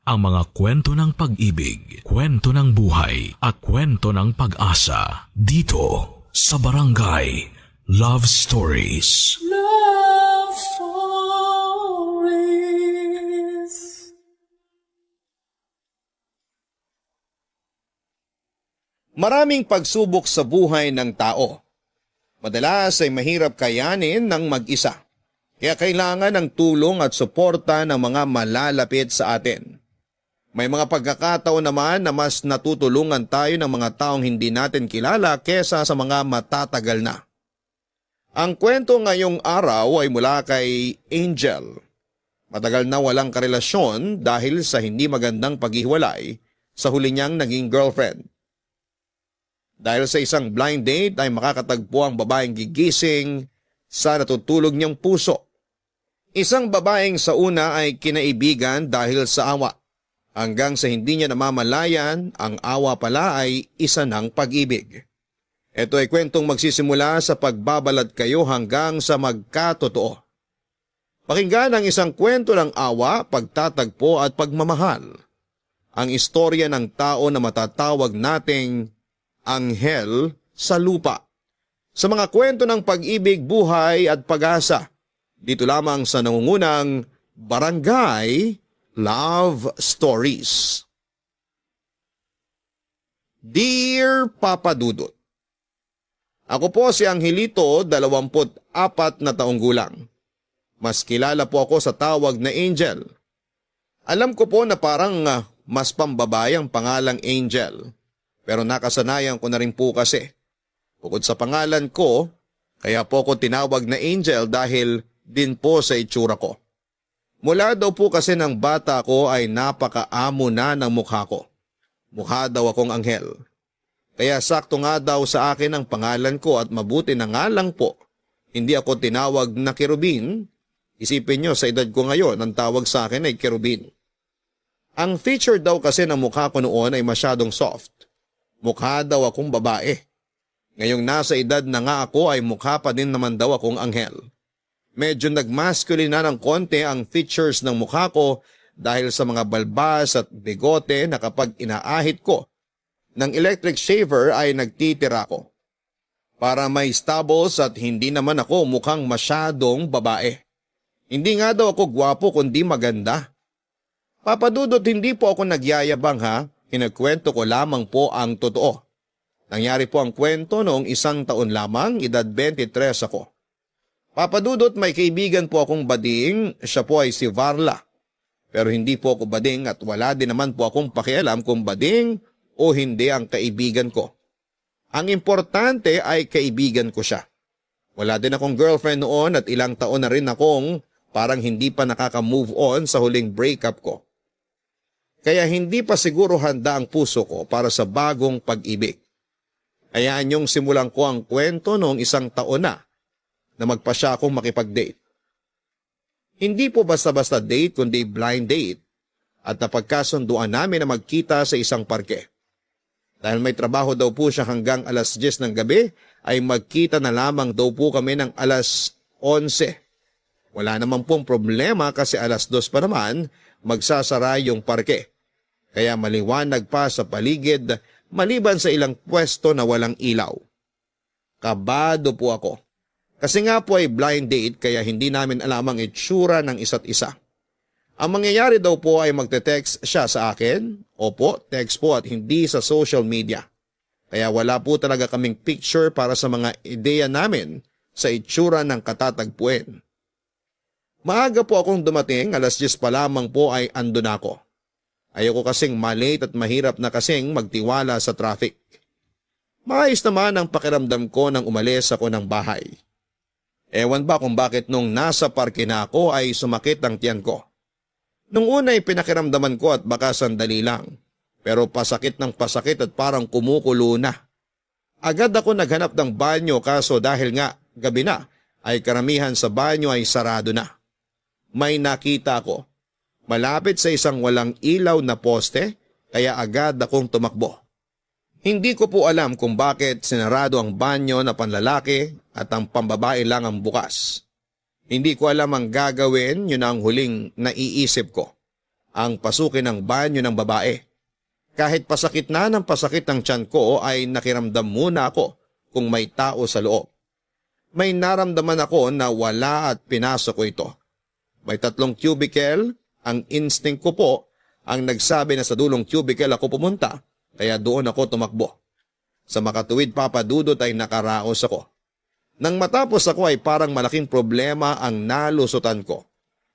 ang mga kwento ng pag-ibig, kwento ng buhay at kwento ng pag-asa dito sa Barangay Love Stories. Love Stories. Maraming pagsubok sa buhay ng tao. Madalas ay mahirap kayanin ng mag-isa. Kaya kailangan ng tulong at suporta ng mga malalapit sa atin. May mga pagkakataon naman na mas natutulungan tayo ng mga taong hindi natin kilala kesa sa mga matatagal na. Ang kwento ngayong araw ay mula kay Angel. Matagal na walang karelasyon dahil sa hindi magandang paghiwalay sa huli niyang naging girlfriend. Dahil sa isang blind date ay makakatagpo ang babaeng gigising sa natutulog niyang puso. Isang babaeng sa una ay kinaibigan dahil sa awa. Hanggang sa hindi niya namamalayan, ang awa pala ay isa ng pag-ibig. Ito ay kwentong magsisimula sa pagbabalad kayo hanggang sa magkatotoo. Pakinggan ang isang kwento ng awa, pagtatagpo at pagmamahal. Ang istorya ng tao na matatawag nating anghel sa lupa. Sa mga kwento ng pag-ibig, buhay at pag-asa. Dito lamang sa nangungunang Barangay Love Stories. Dear Papa Dudut, ako po si Angelito, 24 na taong gulang. Mas kilala po ako sa tawag na Angel. Alam ko po na parang mas pambabae ang pangalang Angel, pero nakasanayan ko na rin po kasi. Bukod sa pangalan ko, kaya po ako tinawag na Angel dahil din po sa itsura ko. Mula daw po kasi ng bata ko ay napakaamo na ng mukha ko. Mukha daw akong anghel. Kaya sakto nga daw sa akin ang pangalan ko at mabuti na nga lang po. Hindi ako tinawag na kerubin. Isipin nyo sa edad ko ngayon, ang tawag sa akin ay kerubin. Ang feature daw kasi ng mukha ko noon ay masyadong soft. Mukha daw akong babae. Ngayong nasa edad na nga ako ay mukha pa din naman daw akong anghel. Medyo nagmasculine na ng konti ang features ng mukha ko dahil sa mga balbas at bigote na kapag inaahit ko ng electric shaver ay nagtitira ko. Para may stubbles at hindi naman ako mukhang masyadong babae. Hindi nga daw ako gwapo kundi maganda. Papadudot, hindi po ako nagyayabang ha, kinagkwento ko lamang po ang totoo. Nangyari po ang kwento noong 1 taon lamang, edad 23 ako. Papadudot, may kaibigan po akong bading, siya po ay si Varla. Pero hindi po ako bading at wala din naman po akong pakialam kung bading o hindi ang kaibigan ko. Ang importante ay kaibigan ko siya. Wala din akong girlfriend noon at ilang taon na rin akong parang hindi pa nakaka-move on sa huling breakup ko. Kaya hindi pa siguro handa ang puso ko para sa bagong pag-ibig. Hayaan yung simulan ko ang kwento noong 1 taon na magpasya akong makipag-date. Hindi po basta-basta date kundi blind date at napagkasunduan namin na magkita sa isang parke. Dahil may trabaho daw po siya hanggang alas 10 ng gabi ay magkita na lamang daw po kami ng alas 11. Wala naman pong problema kasi alas 2 pa naman magsasara yung parke. Kaya maliwanag pa sa paligid maliban sa ilang pwesto na walang ilaw. Kabado po ako. Kasi nga po ay blind date kaya hindi namin alam ang itsura ng isa't isa. Ang mangyayari daw po ay magte-text siya sa akin. Opo, text po at hindi sa social media. Kaya wala po talaga kaming picture para sa mga ideya namin sa itsura ng katatagpuin. Maaga po akong dumating, alas 10 pa lamang po ay andun ako. Ayoko kasing malate at mahirap na kasing magtiwala sa traffic. Maayos naman ang pakiramdam ko nang umalis ako ng bahay. Ewan ba kung bakit nung nasa parke na ako ay sumakit ang tiyan ko. Nung una ay pinakiramdaman ko at baka sandali lang. Pero pasakit ng pasakit at parang kumukulo na. Agad ako naghanap ng banyo kaso dahil nga gabi na ay karamihan sa banyo ay sarado na. May nakita ako. Malapit sa isang walang ilaw na poste kaya agad akong tumakbo. Hindi ko po alam kung bakit sinarado ang banyo na panlalaki at ang pambabae lang ang bukas. Hindi ko alam ang gagawin, yun ang huling naiisip ko. ang pasukin ng banyo ng babae. Kahit pasakit na ng pasakit ng tiyan ko ay nakiramdam muna ako kung may tao sa loob. May naramdaman ako na wala at pinasok ko ito. May 3 cubicle, ang instinct ko po ang nagsabi na sa dulong cubicle ako pumunta, kaya doon ako tumakbo. Sa makatuwid Papa Dudut ay nakaraos ako. Nang matapos ako ay parang malaking problema ang nalusutan ko.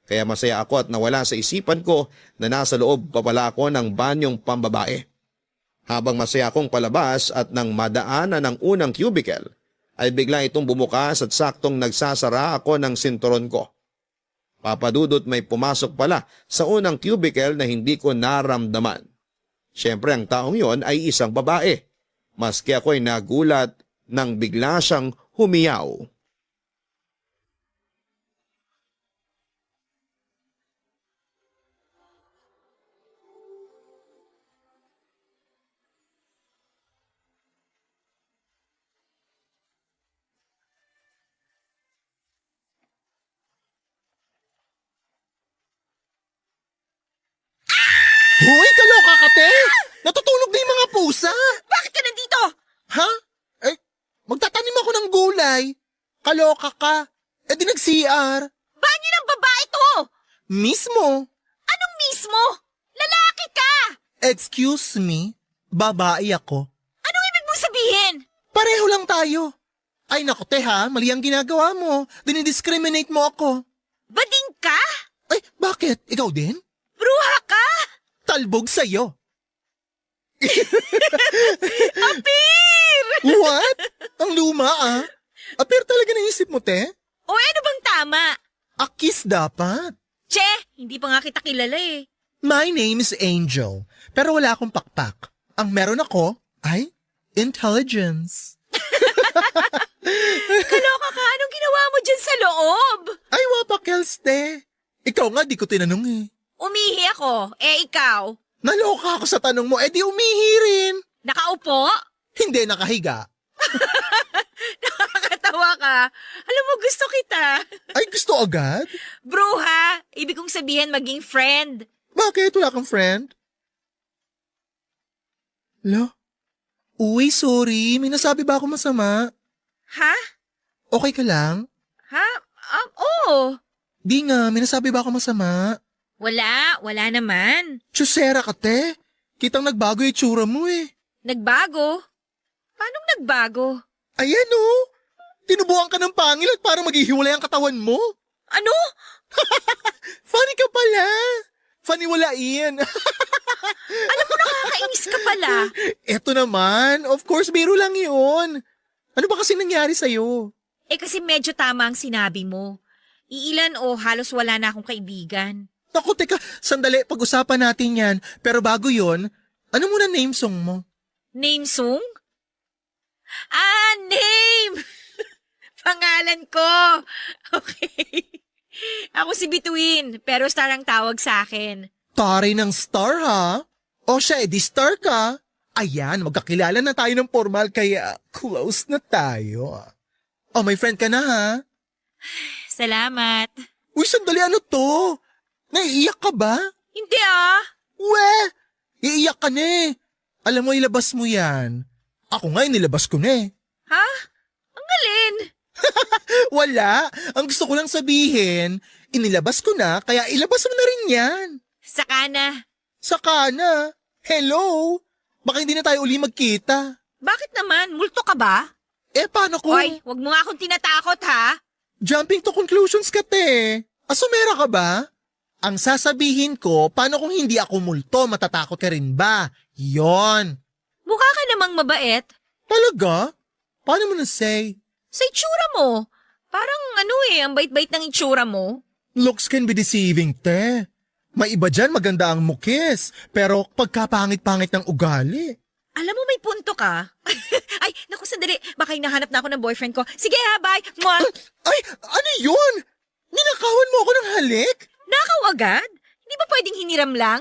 Kaya masaya ako at nawala sa isipan ko na nasa loob pa pala ako ng banyong pambabae. Habang masaya akong palabas at nang madaanan ng unang cubicle, ay bigla itong bumukas at saktong nagsasara ako ng sinturon ko. Papa Dudut, may pumasok pala sa unang cubicle na hindi ko naramdaman. Siyempre ang taong yon ay isang babae. Maski ako ay nagulat nang bigla siyang humiyaw. Hoy, kaloka ka, te! Natutulog na yung mga pusa! Bakit ka nandito? Ha? Eh, magtatanim ako ng gulay. Kaloka ka. Eh di nag-CR. Banyo ng babae to! Mismo. Anong mismo? Lalaki ka! Excuse me, babae ako. Anong ibig mong sabihin? Pareho lang tayo. Ay naku, te ha, mali ang ginagawa mo. Dinidiscriminate mo ako. Bading ka? Ay, bakit? Ikaw din? Bruha ka? Talbog sa'yo. Apir! What? Ang luma ah. Apir talaga naisip mo, te? O ano bang tama? A kiss dapat. Che, hindi pa nga kita kilala eh. My name is Angel, pero wala akong pakpak. Ang meron ako ay intelligence. Kaloka ka, anong ginawa mo dyan sa loob? Ay, wapakels, te. Ikaw nga, di ko tinanong eh. Umihi ako, ikaw? Naloka ako sa tanong mo, di umihi rin. Nakaupo? Hindi, nakahiga. Nakakatawa ka. Alam mo, gusto kita. Ay, gusto agad? Bruha, ibig kong sabihin maging friend. Bakit? Wala kang friend? Lo? Uy, sorry. May nasabi ba ako masama? Ha? Okay ka lang? Ha? Oo. Di nga, may nasabi ba ako masama? Wala naman. Chusera ka, te. Kitang nagbago yung itsura mo eh. Nagbago? Paanong nagbago? Ayan oh. Tinubuan ka ng pangil at parang maghihiwalay ang katawan mo. Ano? Funny ka pala. Faniwalain. Alam mo, nakakainis ka pala. Eto naman, of course, biro lang yun. Ano ba kasi nangyari sa'yo? Eh kasi medyo tama ang sinabi mo. Iilan o halos wala na akong kaibigan. Naku, teka, sandali, pag-usapan natin yan. Pero bago yon, ano muna name song mo? Name song? Name! Pangalan ko. Okay. Ako si Bituin, pero star ang tawag sa akin. Taray ng star, ha? O siya, edi star ka. Ayan, magkakilala na tayo ng formal, kaya close na tayo. O, may friend ka na, ha? Salamat. Uy, sandali, ano to? Naiiyak ka ba? Hindi We, iiyak ka na eh. Alam mo, ilabas mo yan. Ako nga, nilabas ko na eh. Ha? Ang galin. Wala. Ang gusto ko lang sabihin, inilabas ko na, kaya ilabas mo na rin yan. Saka na. Saka na. Hello? Baka hindi na tayo uli magkita. Bakit naman? Multo ka ba? Eh, paano ko? Hoy, wag mo nga akong tinatakot ha. Jumping to conclusions ka, te. Asumera ka ba? Ang sasabihin ko, paano kung hindi ako multo, matatakot ka rin ba? Yon. Mukha ka namang mabait. Talaga? Paano mo na-say? Sa itsura mo. Parang ang bait-bait ng itsura mo. Looks can be deceiving, te. May iba dyan maganda ang mukis, pero pagkapangit-pangit ng ugali. Alam mo, may punto ka. Ay, naku, sandali. Baka hinahanap na ako ng boyfriend ko. Sige ha, bye. Mwah! Ay, ano yun? Ninakawan mo ako ng halik? Nakaw agad? Hindi ba pwedeng hiniram lang?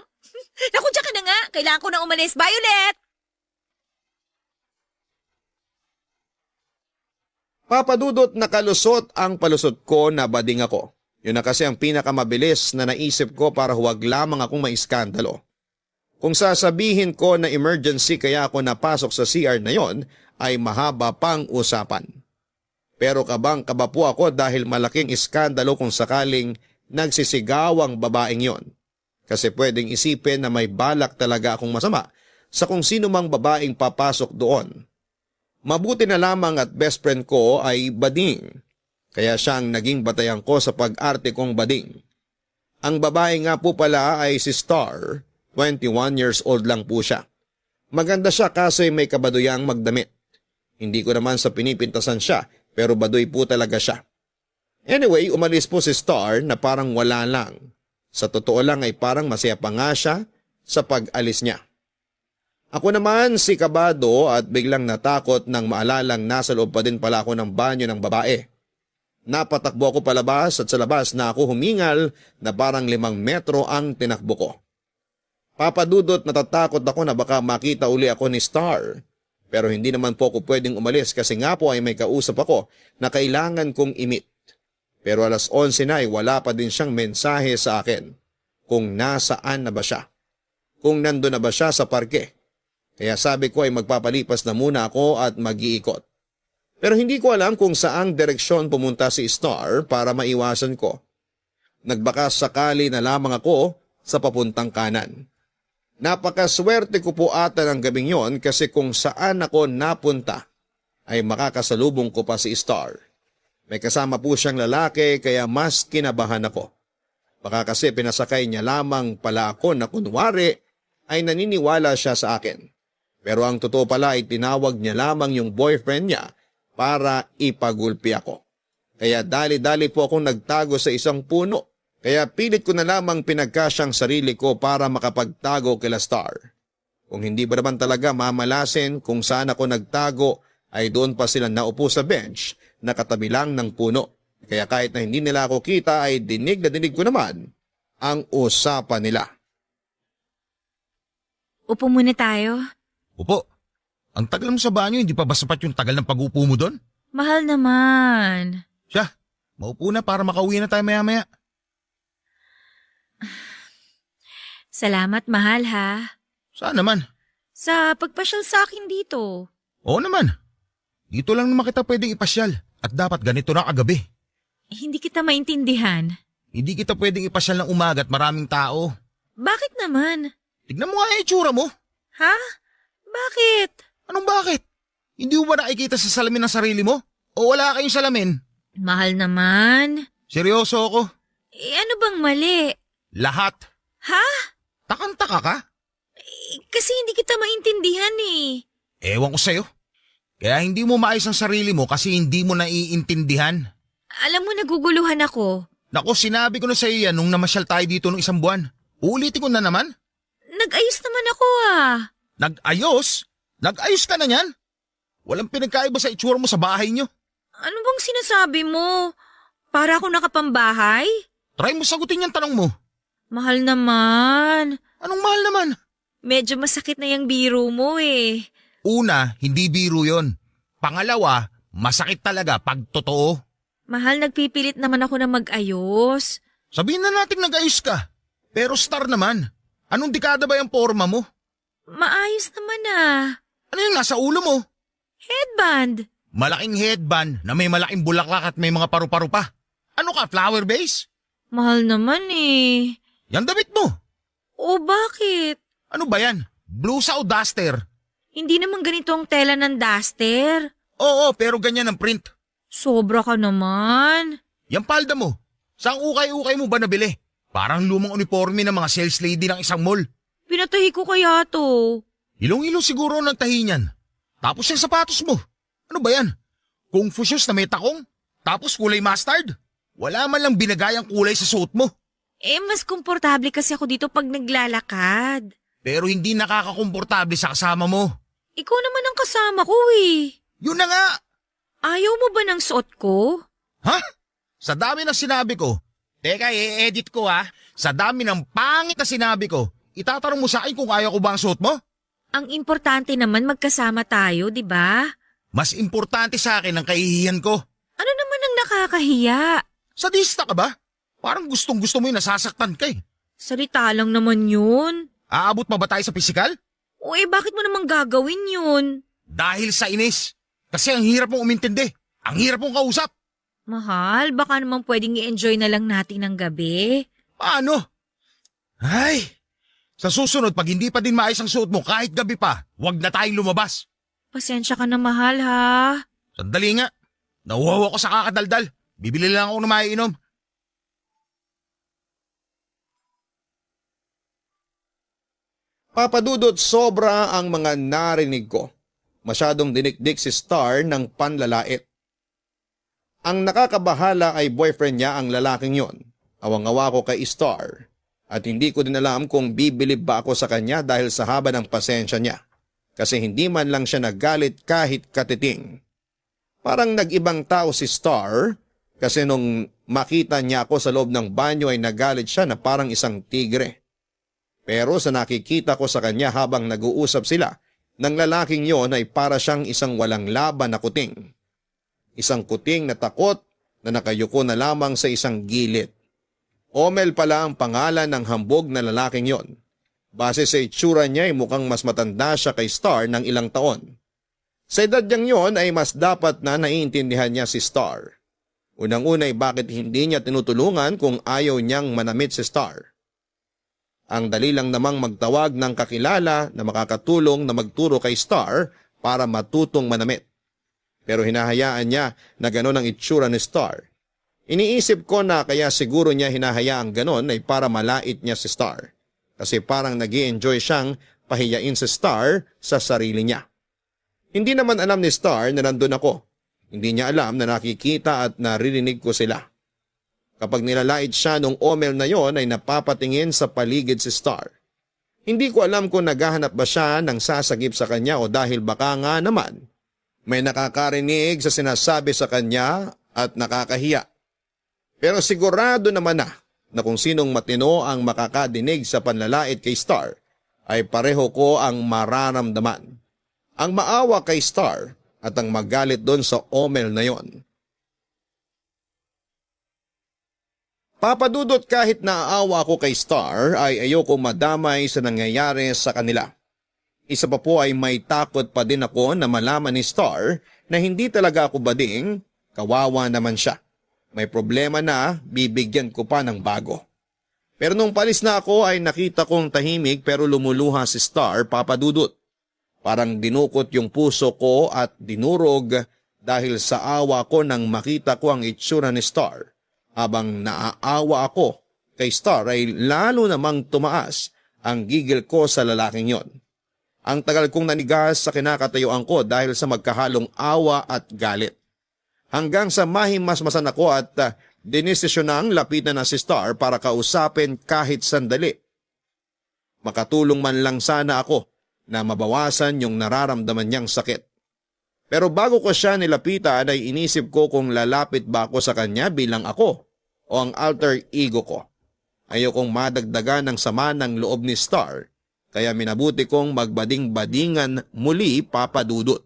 Naku, diyan ka na nga. Kailangan ko na umalis. Bye ulit! Papa Dudut, nakalusot ang palusot ko na bading ako. Yun na kasi ang pinakamabilis na naisip ko para huwag lamang akong maiskandalo. Kung sasabihin ko na emergency kaya ako napasok sa CR na yon, ay mahaba pang usapan. Pero kabang-kaba po ako dahil malaking iskandalo kung sakaling nagsisigaw ang babaeng yon. Kasi pwedeng isipin na may balak talaga akong masama sa kung sino mang babaeng papasok doon. Mabuti na lamang at best friend ko ay bading. Kaya siyang naging batayan ko sa pag-arte kong bading. Ang babae nga po pala ay si Star, 21 years old lang po siya. Maganda siya kasi may kabaduyang magdamit. Hindi ko naman sa pinipintasan siya pero baduy po talaga siya. Anyway, umalis po si Star na parang wala lang. Sa totoo lang ay parang masaya pa nga siya sa pag-alis niya. Ako naman si kabado at biglang natakot nang maalalang nasa loob pa din pala ako ng banyo ng babae. Napatakbo ako palabas at sa labas na ako humingal na parang 5 metro ang tinakbo ko. Papadudot natatakot ako na baka makita uli ako ni Star. Pero hindi naman po ako pwedeng umalis kasi nga po ay may kausap ako na kailangan kong i-meet. Pero alas 11 na ay wala pa din siyang mensahe sa akin. Kung nasaan na ba siya? Kung nandun na ba siya sa parke? Kaya sabi ko ay magpapalipas na muna ako at mag-iikot. Pero hindi ko alam kung saang direksyon pumunta si Star para maiwasan ko. Nagbaka sakali na lamang ako sa papuntang kanan. Napakaswerte ko po ata ng gabing yon kasi kung saan ako napunta ay makakasalubong ko pa si Star. May kasama po siyang lalaki kaya mas kinabahan ako. Baka kasi pinasakay niya lamang pala ako na kunwari ay naniniwala siya sa akin. Pero ang totoo pala ay tinawag niya lamang yung boyfriend niya para ipagulpi ako. Kaya dali-dali po akong nagtago sa isang puno. Kaya pilit ko na lamang pinagkasyang sarili ko para makapagtago kila Star. Kung hindi ba naman talaga mamalasin kung saan ako nagtago ay doon pa sila naupo sa bench na katabi lang ng puno. Kaya kahit na hindi nila ako kita ay dinig na dinig ko naman ang usapan nila. Upo muna tayo. Upo, ang tagal mo sa banyo, hindi pa ba sapat yung tagal ng pag-upo mo doon? Mahal naman. Siya, maupo na para makauwi na tayo maya-maya. Salamat, mahal ha. Saan naman? Sa pagpasyal sa akin dito. Oo naman. Dito lang naman kita pwedeng ipasyal at dapat ganito na kagabi. Hindi kita maintindihan. Hindi kita pwedeng ipasyal ng umaga at maraming tao. Bakit naman? Tignan mo nga yung itsura mo. Ha? Bakit? Anong bakit? Hindi mo ba nakikita sa salamin ng sarili mo? O wala kayong salamin? Mahal naman. Seryoso ako. Ano bang mali? Lahat. Ha? Takang-taka ka? Kasi hindi kita maintindihan eh. Ewan ko sa'yo. Kaya hindi mo maayos ang sarili mo kasi hindi mo naiintindihan. Alam mo, naguguluhan ako. Naku, sinabi ko na sa'yo yan nung namasyal tayo dito nung 1 buwan. Ulitin ko na naman. Nag-ayos naman ako ah. Nag-ayos? Nag-ayos ka na yan? Walang pinagkaiba sa itsura mo sa bahay nyo. Ano bang sinasabi mo? Para ako nakapambahay? Try mo sagutin yung tanong mo. Mahal naman. Anong mahal naman? Medyo masakit na yung biro mo eh. Una, hindi biro yon. Pangalawa, masakit talaga pag totoo. Mahal, nagpipilit naman ako na mag-ayos. Sabihin na natin nag-ayos ka. Pero Star naman, anong dekada ba yung forma mo? Maayos naman ah. Ano yung nasa ulo mo? Headband. Malaking headband na may malaking bulaklak at may mga paru-paro pa. Ano ka, flower base? Mahal naman eh. Yan damit mo. O bakit? Ano ba yan? Blusa o duster? Hindi naman ganito ang tela ng duster. Oo, pero ganyan ang print. Sobra ka naman. Yan palda mo. Saan ukay-ukay mo ba nabili? Parang lumang uniforme ng mga sales lady ng isang mall. Pinatahi ko kaya to. Ilong-ilong siguro ng tahi niyan. Tapos yung sapatos mo. Ano ba yan? Kung fu shoes na may takong? Tapos kulay mustard? Wala man lang binagayang kulay sa suot mo. Mas komportable kasi ako dito pag naglalakad. Pero hindi nakakakomportable sa kasama mo. Ikaw naman ang kasama ko eh. Yun na nga. Ayaw mo ba ng suot ko? Ha? Sa dami ng sinabi ko. Teka, i-edit ko ha. Sa dami ng pangit na sinabi ko, itatanong mo sa akin kung ayaw ko ba ang suot mo? Ang importante naman magkasama tayo, di ba? Mas importante sa akin ang kahihiyan ko. Ano naman ang nakakahiya? Sadista ka ba? Parang gustong-gusto mo yung nasasaktan ka eh. Salita lang naman yun. Aabot pa ba tayo sa pisikal? O bakit mo naman gagawin yun? Dahil sa inis. Kasi ang hirap mong umintindi. Ang hirap mong kausap. Mahal, baka naman pwedeng i-enjoy na lang natin ng gabi. Paano? Ay, sa susunod pag hindi pa din maayos ang suot mo kahit gabi pa, huwag na tayong lumabas. Pasensya ka na, mahal, ha? Sandali nga. Nauhaw ako sa kakadaldal. Bibili lang ako ng maiinom. Papa Dudut, sobra ang mga narinig ko. Masyadong dinikdik si Star ng panlalait. Ang nakakabahala ay boyfriend niya ang lalaking yon. Awang-awa ko kay Star. At hindi ko din alam kung bibilib ba ako sa kanya dahil sa haba ng pasensya niya. Kasi hindi man lang siya nagalit kahit katiting. Parang nag-ibang tao si Star kasi nung makita niya ako sa loob ng banyo ay nagalit siya na parang isang tigre. Pero sa nakikita ko sa kanya habang nag-uusap sila, ng lalaking yon ay para siyang isang walang laban na kuting. Isang kuting na takot na nakayuko na lamang sa isang gilid. Omel pala ang pangalan ng hambog na lalaking yon. Base sa itsura niya ay mukhang mas matanda siya kay Star ng ilang taon. Sa edad niyang yon ay mas dapat na naiintindihan niya si Star. Unang-una ay bakit hindi niya tinutulungan kung ayaw niyang manamit si Star. Ang dali lang namang magtawag ng kakilala na makakatulong na magturo kay Star para matutong manamit. Pero hinahayaan niya na gano'n ang itsura ni Star. Iniisip ko na kaya siguro niya hinahayaang gano'n ay para malait niya si Star. Kasi parang nag-i-enjoy siyang pahiyain si Star sa sarili niya. Hindi naman alam ni Star na nandun ako. Hindi niya alam na nakikita at naririnig ko sila. Kapag nilalait siya nung Omel na yon ay napapatingin sa paligid si Star. Hindi ko alam kung naghahanap ba siya ng sasagip sa kanya o dahil baka nga naman may nakakarinig sa sinasabi sa kanya at nakakahiya. Pero sigurado naman na kung sinong matino ang makakadinig sa panlalait kay Star ay pareho ko ang mararamdaman. Ang maawa kay Star at ang magalit doon sa Omel na yon. Papadudot kahit naaawa ko kay Star ay ayoko madamay sa nangyayari sa kanila. Isa pa po ay may takot pa din ako na malaman ni Star na hindi talaga ako bading, kawawa naman siya. May problema na bibigyan ko pa ng bago. Pero nung palis na ako ay nakita kong tahimik pero lumuluha si Star, Papadudot. Parang dinukot yung puso ko at dinurog dahil sa awa ko nang makita ko ang itsura ni Star. Habang naaawa ako kay Star ay lalo namang tumaas ang gigil ko sa lalaking yon. Ang tagal kong nanigas sa kinakatayuan ko dahil sa magkahalong awa at galit. Hanggang sa mahimasmasan ako at dinesisyon lapitan na si Star para kausapin kahit sandali. Makatulong man lang sana ako na mabawasan yung nararamdaman niyang sakit. Pero bago ko siya nilapitan ay inisip ko kung lalapit ba ako sa kanya bilang ako o ang alter ego ko. Ayokong madagdagan ng sama ng loob ni Star. Kaya minabuti kong magbading-badingan muli, Papadudot.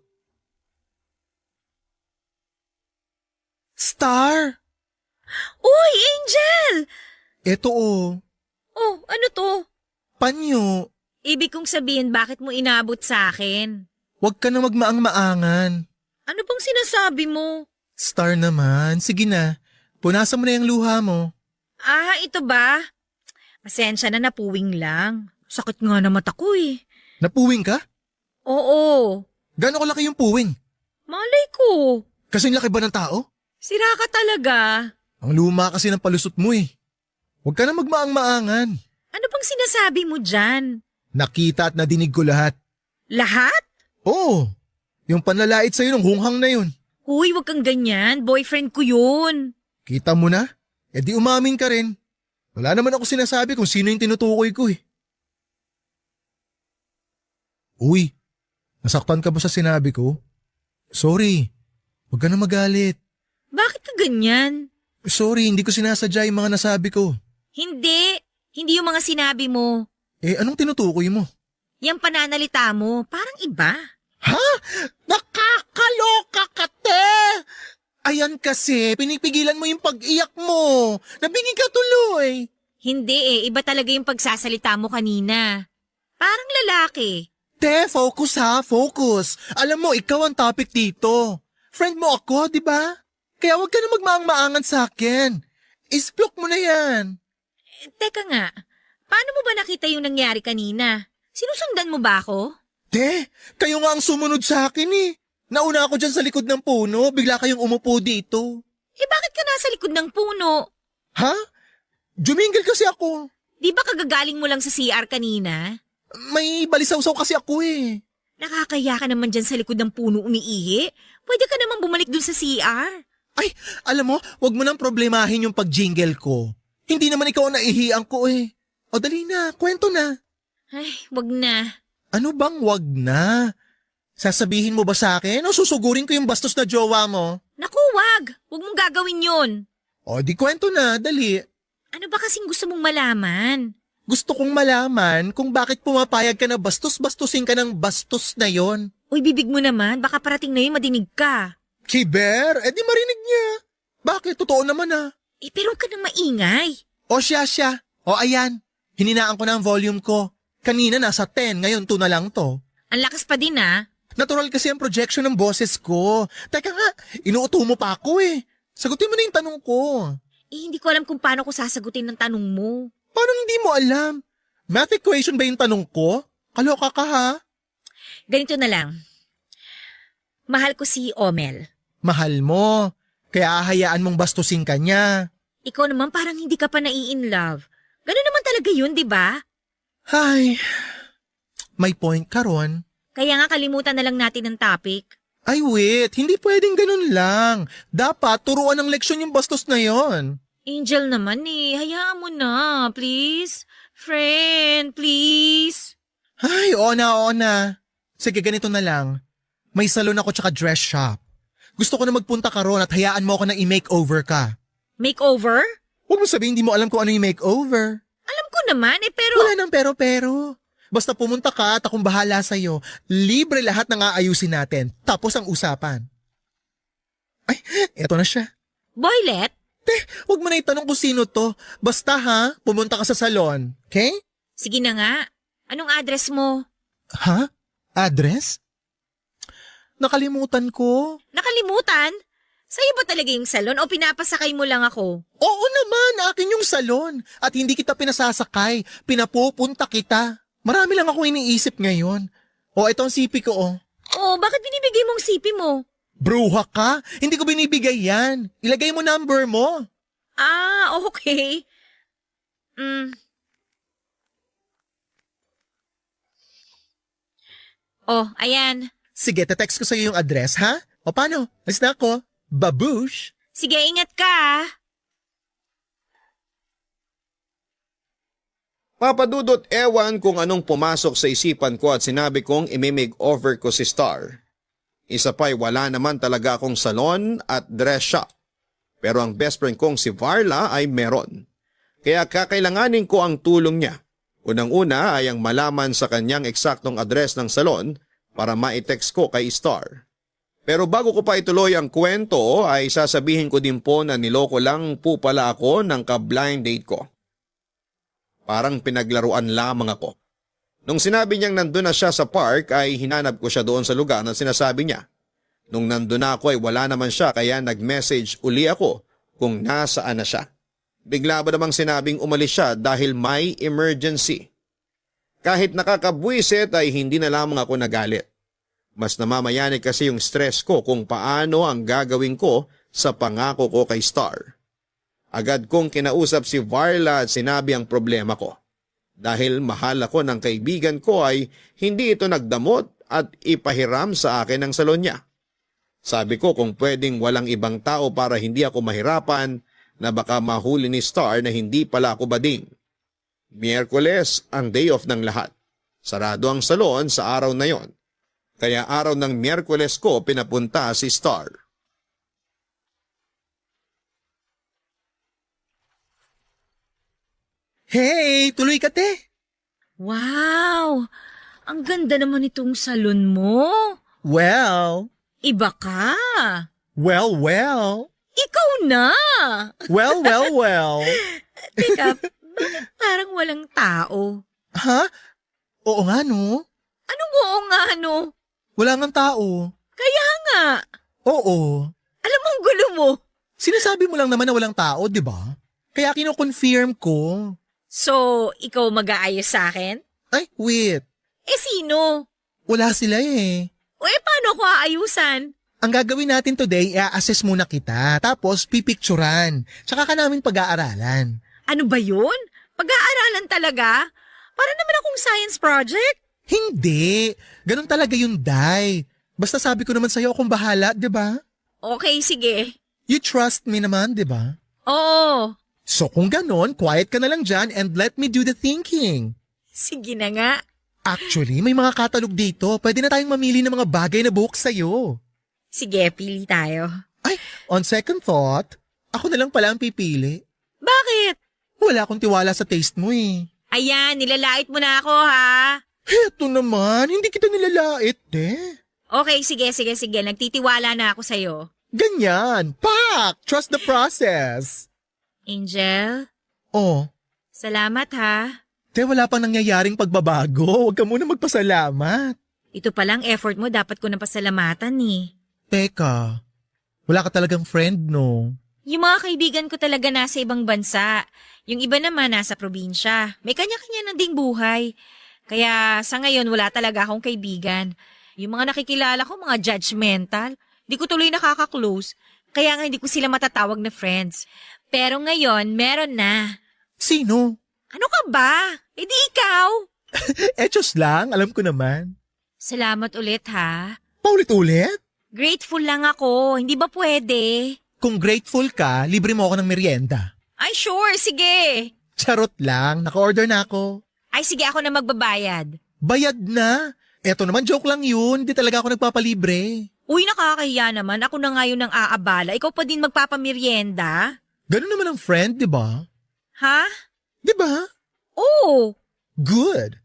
Star! Uy, Angel! Eto Oh, ano to? panyo. Ibig kong sabihin bakit mo inabot sa akin? Huwag ka na magmaang-maangan. Ano bang sinasabi mo? Star naman, sige na. Punasan mo na yung luha mo. Ah, ito ba? Pasensya na, napuwing lang. Sakit nga na mata ko eh. Napuwing ka? Oo. Gano'ng kalaki yung puwing? Malay ko. Kasing laki ba ng tao? Sira ka talaga. Ang luma kasi ng palusot mo eh. Huwag ka na magmaang-maangan. Ano bang sinasabi mo dyan? Nakita at nadinig ko lahat. Lahat? Oo, yung panlalait sa'yo ng hunghang na yun. Uy, wag kang ganyan. Boyfriend ko yun. Kita mo na? E di umamin ka rin. Wala naman ako sinasabi kung sino yung tinutukoy ko eh. Uy, nasaktan ka ba sa sinabi ko? Sorry, huwag ka na magalit. Bakit ka ganyan? Sorry, hindi ko sinasadya yung mga nasabi ko. Hindi. Hindi yung mga sinabi mo. Eh, anong tinutukoy mo? Yang pananalita mo, parang iba. Ha? Nakakaloka ka, te! Ayan kasi, pinipigilan mo yung pag-iyak mo. Nabingi ka tuloy. Hindi iba talaga yung pagsasalita mo kanina. Parang lalaki. Te, focus ha, focus. Alam mo, ikaw ang topic dito. Friend mo ako, di ba? Kaya huwag ka na magmaang-maangan sa akin. Isplok mo na yan. Teka nga, paano mo ba nakita yung nangyari kanina? Sinusundan mo ba ako? Te, kayo nga ang sumunod sa akin eh. Nauna ako dyan sa likod ng puno, bigla kayong umupo dito. Bakit ka nasa likod ng puno? Ha? Jumingle kasi ako. Di ba kagagaling mo lang sa CR kanina? May balisaw-saw kasi ako eh. Nakakaya ka naman dyan sa likod ng puno umiihi. Pwede ka naman bumalik dun sa CR. Ay, alam mo, wag mo nang problemahin yung pag-jingle ko. Hindi naman ikaw ang naihiyan ko eh. O dali na, kwento na. Ay, wag na. Ano bang wag na? Sasabihin mo ba sa akin o susugurin ko yung bastos na jowa mo? Naku, wag. Wag mong gagawin yun. O di kwento na, dali. Ano ba kasing gusto mong malaman? Gusto kong malaman kung bakit pumapayag ka na bastos-bastusin ka ng bastos na yon. Uy, bibig mo naman. Baka parating na yun madinig ka. Kiber, di marinig niya. Bakit? Totoo naman ah. Pero huwag ka nang maingay. O siya. O ayan, hininaan ko na ang volume ko. Kanina nasa 10, ngayon 2 na lang to. Ang lakas pa din ah. Natural kasi ang projection ng boses ko. Teka nga, inuuto mo pa ako eh. Sagutin mo na yung tanong ko. Hindi ko alam kung paano ko sasagutin ng tanong mo. Paano hindi mo alam? Math equation ba yung tanong ko? Kaloka ka ha? Ganito na lang. Mahal ko si Omel. Mahal mo. Kaya hahayaan mong bastusin ka niya. Ikaw naman parang hindi ka pa nai-in love. Ganun naman talaga yun, di ba? Ay, may point ka ron. Kaya nga kalimutan na lang natin ang topic. Ay wait, hindi pwedeng ganun lang. Dapat turuan ng leksyon yung bastos na yon. Angel naman hayaan mo na, please. Friend, please. Ay, oo na. Sige, ganito na lang. May salon ako tsaka dress shop. Gusto ko na magpunta ka ron at hayaan mo ako na i-makeover ka. Makeover? Huwag mo sabihin hindi mo alam kung ano yung makeover. Alam ko naman pero... Wala nang pero. Basta pumunta ka at akong bahala sa'yo. Libre lahat ng aayusin natin. Tapos ang usapan. Ay, eto na siya. Boylet? Huwag mo na itanong kung sino to. Basta ha, pumunta ka sa salon. Okay? Sige na nga. Anong address mo? Ha? Address? Nakalimutan ko. Nakalimutan? Sa'yo ba talaga yung salon o pinapasakay mo lang ako? Oo naman, akin yung salon. At hindi kita pinasasakay. Pinapupunta kita. Marami lang ako iniisip ngayon. O, ito ang sipi ko, oh. Oh, bakit binibigay mong sipi mo? Bruha ka? Hindi ko binibigay yan. Ilagay mo number mo. Ah, okay. Oh, ayan. Sige, text ko sa'yo yung address, ha? O paano? Alis na ako. Babush! Sige, ingat ka ah. Papadudot, ewan kung anong pumasok sa isipan ko at sinabi kong imi-makeover ko si Star. Isa pa'y wala naman talaga akong salon at dress shop. Pero ang best friend kong si Varla ay meron. Kaya kakailanganin ko ang tulong niya. Unang-una ay ang malaman sa kanyang eksaktong address ng salon para ma-text ko kay Star. Pero bago ko pa ituloy ang kwento ay sasabihin ko din po na niloko lang po pala ako ng ka-blind date ko. Parang pinaglaruan lamang ako. Nung sinabi niyang nandun na siya sa park ay hinanap ko siya doon sa lugar na sinasabi niya. Nung nandun na ako ay wala naman siya kaya nag-message uli ako kung nasaan na siya. Bigla ba namang sinabing umalis siya dahil may emergency. Kahit nakakabwisit ay hindi na lamang ako nagalit. Mas namamayani kasi yung stress ko kung paano ang gagawin ko sa pangako ko kay Star. Agad kong kinausap si Varla at sinabi ang problema ko. Dahil mahal ako ng kaibigan ko ay hindi ito nagdamot at ipahiram sa akin ang salon niya. Sabi ko kung pwedeng walang ibang tao para hindi ako mahirapan na baka mahuli ni Star na hindi pala ako bading. Miyerkules ang day off ng lahat. Sarado ang salon sa araw na yon. Kaya araw ng Miyerkules ko pinapunta si Star. Hey, tuloy ka, te. Wow! Ang ganda naman itong salon mo. Well, Iba ka. Well, well. Ikaw na! Well, well, well. Teka, bakit parang walang tao? Ha? Oo nga, no? Anong oo nga, ano? Wala ngang tao. Kaya nga. Oo. Alam mo ang gulo mo. Sinasabi mo lang naman na walang tao, di ba? Kaya kino-confirm ko. So, ikaw mag-aayos sa akin? Ay, wait. Eh, sino? Wala sila eh. O paano ko aayusan? Ang gagawin natin today, i-assess muna kita. Tapos, pipicturan. Tsaka ka namin pag-aaralan. Ano ba yun? Pag-aaralan talaga? Para naman akong science project? Hindi. Ganun talaga yung Day. Basta sabi ko naman sa'yo akong bahala, di ba? Okay, sige. You trust me naman, di ba? Oo. So kung ganon, quiet ka na lang dyan and let me do the thinking. Sige na nga. Actually, may mga katalog dito. Pwede na tayong mamili ng mga bagay na buhok sa'yo. Sige, pili tayo. Ay, on second thought, ako na lang pala ang pipili. Bakit? Wala akong tiwala sa taste mo eh. Ayan, nilalait mo na ako, ha? Heto naman, hindi kita nilalait eh. Okay, sige. Nagtitiwala na ako sa'yo. Ganyan, pak! Trust the process. Angel, Oh, salamat, ha? te wala pang nangyayaring pagbabago. Huwag ka muna magpasalamat. Ito palang effort mo, dapat ko na pasalamatan, eh. Teka, wala ka talagang friend, no? Yung mga kaibigan ko talaga nasa ibang bansa. Yung iba naman nasa probinsya. May kanya-kanya na ding buhay. Kaya sa ngayon wala talaga akong kaibigan. Yung mga nakikilala ko, mga judgmental. Di ko tuloy nakaka-close. Kaya nga hindi ko sila matatawag na friends. Pero ngayon, meron na. Sino? Ano ka ba? Eh di ikaw. Etos lang, alam ko naman. Salamat ulit, ha? Paulit-ulit? Grateful lang ako. Hindi ba pwede? Kung grateful ka, libre mo ako ng merienda. Ay, sure. Sige. Charot lang, naka-order na ako. Ay, sige ako na magbabayad. Bayad na. Eto naman, joke lang yun. Hindi talaga ako nagpapalibre. Uy, nakakahiya naman. Ako na ngayon ang aabala. Ikaw pa din magpapamerienda? Ganun naman ang friend, di ba? Ha? Di ba? Oo. Good.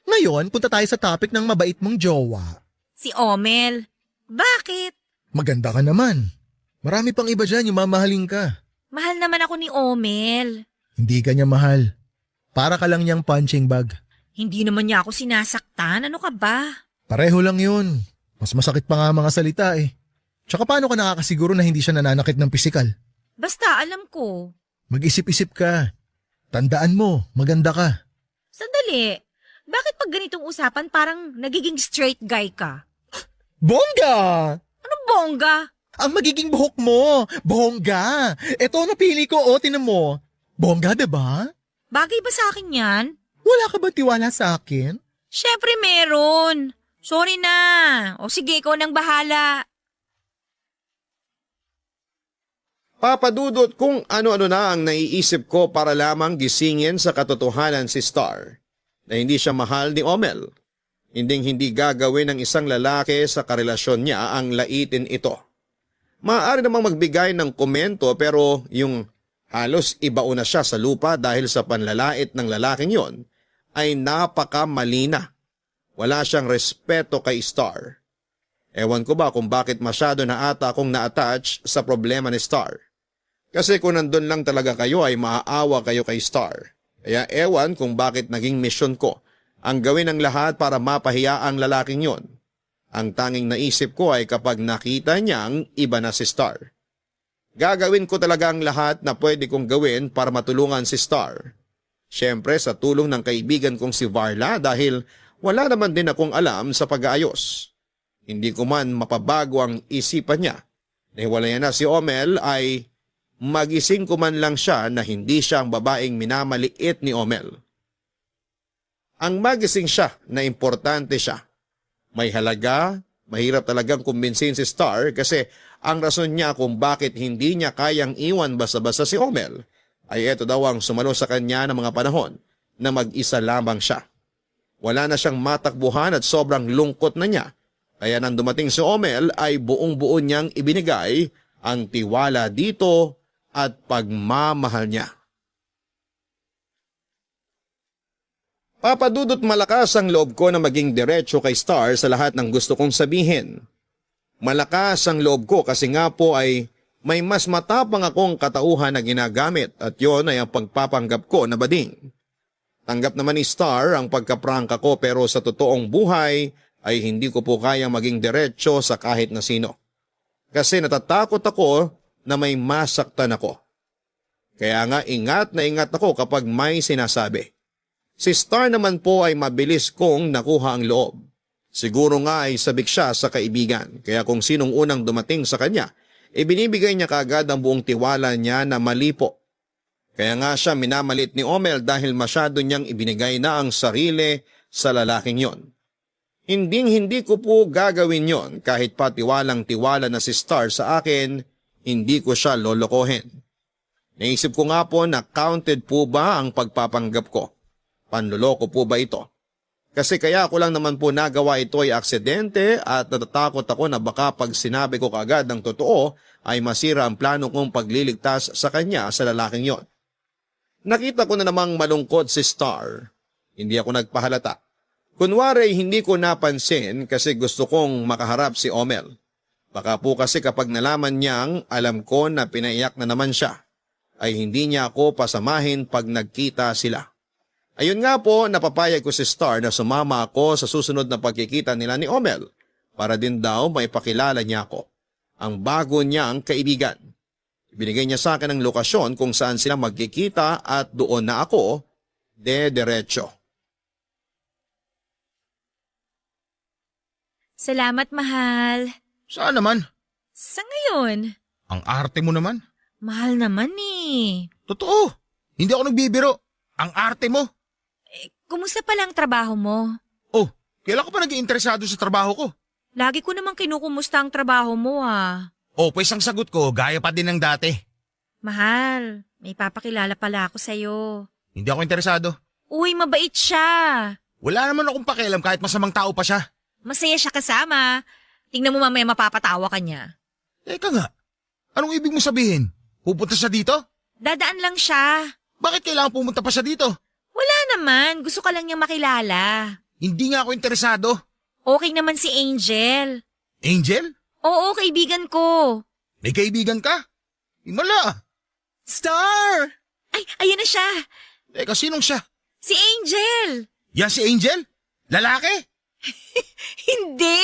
Ngayon, punta tayo sa topic ng mabait mong jowa. Si Omel. Bakit? Maganda ka naman. Marami pang iba dyan yung mamahalin ka. Mahal naman ako ni Omel. Hindi ka niya mahal. Para ka lang niyang punching bag. Hindi naman niya ako sinasaktan. Ano ka ba? Pareho lang yun. Mas masakit pa nga mga salita eh. Tsaka paano ka nakakasiguro na hindi siya nananakit ng pisikal? Basta alam ko. Mag-isip-isip ka. Tandaan mo, maganda ka. Sandali. Bakit pag ganitong usapan parang nagiging straight guy ka? Bongga! Anong bongga? Ang magiging buhok mo, bongga. Ito napili ko, o tinan mo. Bongga, diba? Bagay ba sa akin yan? Wala ka ba tiwala sa akin? Syempre meron. Sorry na. O sige, ikaw nang bahala. Papadudot kung ano-ano na ang naiisip ko para lamang gisingin sa katotohanan si Star na hindi siya mahal ni Omel. Hindi gagawin ng isang lalaki sa karelasyon niya ang laitin ito. Maaari namang magbigay ng komento pero yung halos ibao na siya sa lupa dahil sa panlalait ng lalaking yon ay napakamali na. Wala siyang respeto kay Star. Ewan ko ba kung bakit masyado na ata akong na-attach sa problema ni Star. Kasi kung nandun lang talaga kayo ay maaawa kayo kay Star. Kaya ewan kung bakit naging misyon ko ang gawin ng lahat para mapahiya ang lalaking yon. Ang tanging naisip ko ay kapag nakita niyang iba na si Star. Gagawin ko talaga ang lahat na pwede kong gawin para matulungan si Star. Siyempre sa tulong ng kaibigan kong si Varla dahil wala naman din akong alam sa pag-aayos. Hindi ko man mapabago ang isipan niya. Nahiwalayan na si Omel ay magising ko man lang siya na hindi siya ang babaeng minamaliit ni Omel. Ang magising siya na importante siya. May halaga, mahirap talagang kumbinsin si Star kasi ang rason niya kung bakit hindi niya kayang iwan basta-basta si Omel ay ito daw ang sumalo sa kanya ng mga panahon na mag-isa lamang siya. Wala na siyang matakbuhan at sobrang lungkot na niya. Kaya nang dumating si Omel ay buong-buo niyang ibinigay ang tiwala dito at pagmamahal niya. Papadudot malakas ang loob ko na maging diretso kay Star sa lahat ng gusto kong sabihin. Malakas ang loob ko kasi nga po ay may mas matapang akong katauhan na ginagamit at yon ay ang pagpapanggap ko na bading. Tanggap naman ni Star ang pagkaprangka ko pero sa totoong buhay ay hindi ko po kayang maging diretsyo sa kahit na sino. Kasi natatakot ako na may masaktan ako. Kaya nga ingat na ingat ako kapag may sinasabi. Si Star naman po ay mabilis kong nakuha ang loob. Siguro nga ay sabik siya sa kaibigan, kaya kung sinong unang dumating sa kanya, ibinibigay niya kaagad ang buong tiwala niya na mali po. Kaya nga siya minamalit ni Omel dahil masyado niyang ibinigay na ang sarili sa lalaking yon. Hindi ko po gagawin yon kahit pa tiwalang-tiwala na si Star sa akin, hindi ko siya lolokohin. Naisip ko nga po na counted po ba ang pagpapanggap ko? Panloloko po ba ito? Kasi kaya ko lang naman po nagawa ito ay aksidente at natatakot ako na baka pag sinabi ko kaagad ng totoo ay masira ang plano kong pagliligtas sa kanya sa lalaking yon. Nakita ko na namang malungkot si Star. Hindi ako nagpahalata. Kunwari hindi ko napansin kasi gusto kong makaharap si Omel. Baka po kasi kapag nalaman niyang alam ko na pinaiyak na naman siya, ay hindi niya ako pasamahin pag nagkita sila. Ayun nga po, napapayag ko si Star na sumama ako sa susunod na pagkikita nila ni Omel para din daw maipakilala niya ako, ang bago niyang kaibigan. Binigay niya sa akin ang lokasyon kung saan sila magkikita at doon na ako diretso. Salamat, mahal. Saan naman? Sa ngayon, Ang arte mo naman. mahal naman eh. Totoo. Hindi ako nagbibiro. Ang arte mo. Kumusta pala ang trabaho mo? Oh, kailan ka pa nag-iinteresado sa trabaho ko? Lagi ko namang kinukumusta ang trabaho mo ah. Oh, pues ang sagot ko, gaya pa din ng dati. Mahal, may papakilala pala ako sa'yo. Hindi ako interesado. Uy, mabait siya. Wala naman akong pakialam kahit masamang tao pa siya. Masaya siya kasama. Tingnan mo mamaya mapapatawa ka niya. Teka nga, anong ibig mo sabihin? Pupunta siya dito? Dadaan lang siya. Bakit kailangan pumunta pa siya dito? Wala naman, gusto ka lang niyang makilala. Hindi nga ako interesado. Okay naman si Angel. Angel? Oo, kaibigan ko. May kaibigan ka? Himala. Star! Ay, ayun na siya. Teka, sinong siya? Si Angel. Yan si Angel? Lalaki? Hindi.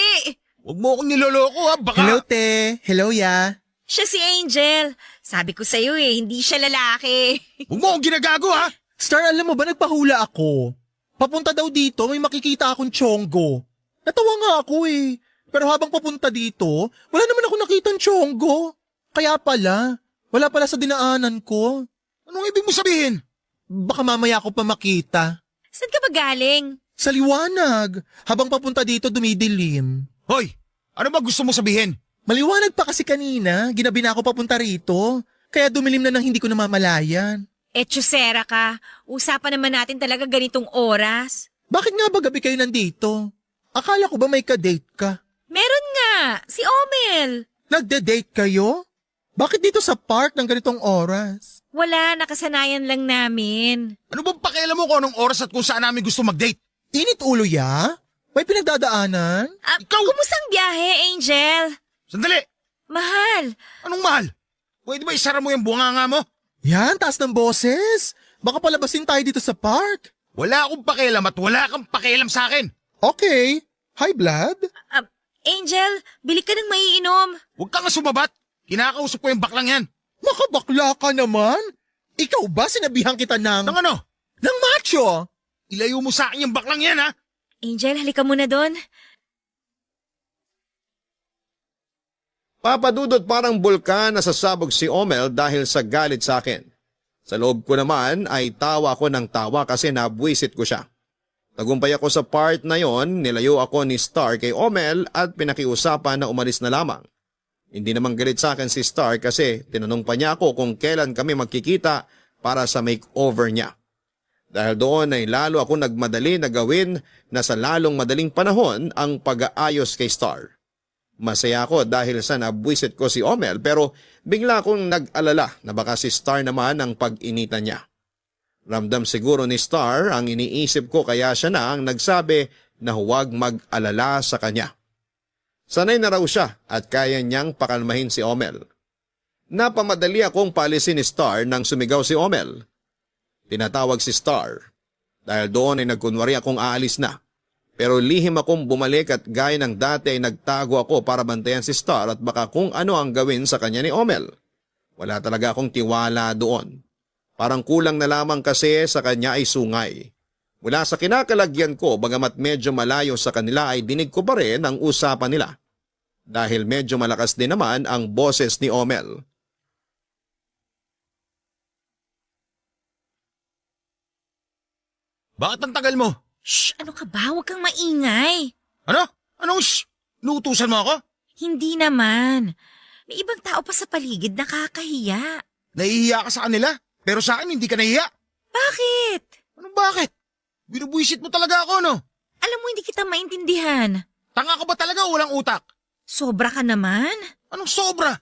Huwag mo akong niloloko ha, baka... Hello, te. Hello, ya. Siya si Angel. Sabi ko sa'yo hindi siya lalaki. Huwag mo akong ginagago ha! Star, alam mo ba, nagpahula ako. Papunta daw dito, may makikita akong tiyonggo. Natawa nga ako eh. Pero habang papunta dito, wala naman ako nakitang tiyonggo. Kaya pala, wala pala sa dinaanan ko. Anong ibig mo sabihin? Baka mamaya ako pa makita. Saan ka ba galing? Sa liwanag, habang papunta dito dumidilim. Hoy, ano ba gusto mo sabihin? Maliwanag pa kasi kanina, ginabi na ako papunta rito. Kaya dumilim na nang hindi ko namamalayan. Tsyosera ka. Usapan naman natin talaga ganitong oras. Bakit nga ba gabi kayo nandito? Akala ko ba may ka-date ka? Meron nga, si Omel. Nagde-date kayo? Bakit dito sa park ng ganitong oras? Wala, nakasanayan lang namin. Ano bang pakialam mo kung anong oras at kung saan namin gusto mag-date? Init ulo ya? May pinagdadaanan? Ikaw! Kumusang biyahe, Angel? Sandali! Mahal. Anong mahal? Pwede ba isara mo yung bunganga mo? Yan, taas ng boses. Baka palabasin tayo dito sa park. Wala akong pakialam at wala kang pakialam sa akin. Okay. Hi, Blood. Angel, bili ka ng maiinom. Huwag kang sumabat. Kinakausap ko yung baklang yan. Makabakla ka naman. Ikaw ba sinabihan kita ng... Nang ano? ng macho? Ilayo mo sa akin yung baklang yan ha? Angel, halika muna doon. Papadudot parang bulkan na sasabog si Omel dahil sa galit sa akin. Sa loob ko naman ay tawa ko ng tawa kasi nabwisit ko siya. Tagumpay ako sa part na yon, nilayo ako ni Star kay Omel at pinakiusapan na umalis na lamang. Hindi naman galit sa akin si Star kasi tinanong pa niya ako kung kailan kami magkikita para sa makeover niya. Dahil doon ay lalo ako nagmadali na gawin na sa lalong madaling panahon ang pag-aayos kay Star. Masaya ako dahil sa nabwisit ko si Omel pero bigla akong nag-alala na baka si Star naman ang pag-initan niya. Ramdam siguro ni Star ang iniisip ko kaya siya na ang nagsabi na huwag mag-alala sa kanya. Sanay na raw siya at kaya niyang pakalmahin si Omel. Napamadali akong paalisin ni Star nang sumigaw si Omel. Tinatawag si Star dahil doon ay nagkunwari akong aalis na. Pero lihim akong bumalik at gaya ng dati ay nagtago ako para bantayan si Star at baka kung ano ang gawin sa kanya ni Omel. Wala talaga akong tiwala doon. Parang kulang na lamang kasi sa kanya ay sungay. Mula sa kinakalagyan ko, bagamat medyo malayo sa kanila ay dinig ko pa rin ang usapan nila. Dahil medyo malakas din naman ang boses ni Omel. Bakit ang tagal mo? Shh! Ano ka ba? Huwag kang maingay. Ano? Anong shh? Nuutusan mo ako? Hindi naman. May ibang tao pa sa paligid na kakahiya. Nahihiya ka sa kanila? Pero sa akin hindi ka nahihiya? Bakit? Anong bakit? Binubuisit mo talaga ako, no? Alam mo hindi kita maintindihan. Tanga ka ba talaga o walang utak? Sobra ka naman. Anong sobra?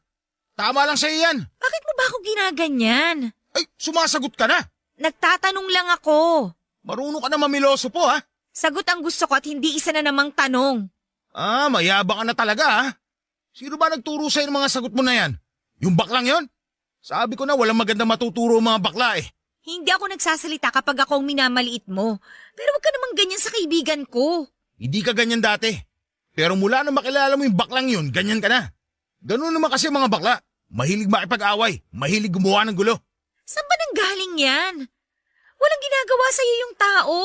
Tama lang sa'yo yan. Bakit mo ba ako ginaganyan? Ay, sumasagot ka na. Nagtatanong lang ako. Marunong ka na mamiloso po, ha? Sagot ang gusto ko at hindi isa na namang tanong. Ah, mayabang ka na talaga, ha? Sino ba nagturo sa'yo ng mga sagot mo na yan? Yung baklang yon? Sabi ko na walang magandang matuturo ang mga bakla, eh. Hindi ako nagsasalita kapag ako ang minamaliit mo. Pero wag ka namang ganyan sa kaibigan ko. Hindi ka ganyan dati. Pero mula na makilala mo yung baklang yun, ganyan ka na. Ganun naman kasi mga bakla. Mahilig makipag-away, mahilig gumawa ng gulo. Saan ba nang galing yan? Walang ginagawa sa'yo yung tao.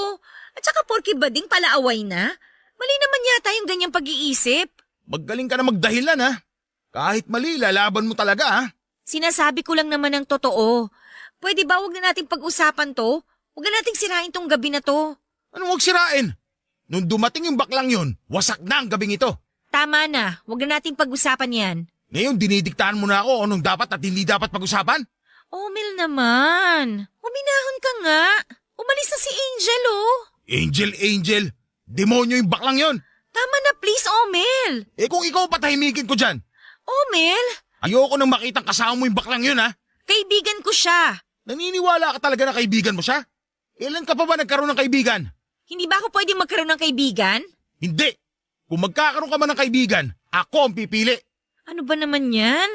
At saka porke bading palaaway na. Mali naman yata yung ganyang pag-iisip. Magaling ka na magdahilan, ha? Kahit mali, lalaban mo talaga, ha? Sinasabi ko lang naman ang totoo. Pwede ba wag na nating pag-usapan to? Wag na nating sirain tong gabi na to. Anong huwag sirain? Nung dumating yung baklang yun, wasak na ang gabing ito. Tama na, wag na nating pag-usapan yan. Ngayon, dinidiktahan mo na ako anong dapat at hindi dapat pag-usapan? Omel naman. Uminahon ka nga. Umalis na si Angel, oh. Angel, demonyo yung baklang yun. Tama na please, Omel. Eh kung ikaw patahimikin ko dyan, Omel, ayoko nang makitang kasama mo yung baklang yun, ha? kaibigan ko siya. Naniniwala ka talaga na kaibigan mo siya? Ilan ka pa ba nagkaroon ng kaibigan? Hindi ba ako pwede magkaroon ng kaibigan? Hindi. Kung magkakaroon ka man ng kaibigan, ako ang pipili. Ano ba naman yan?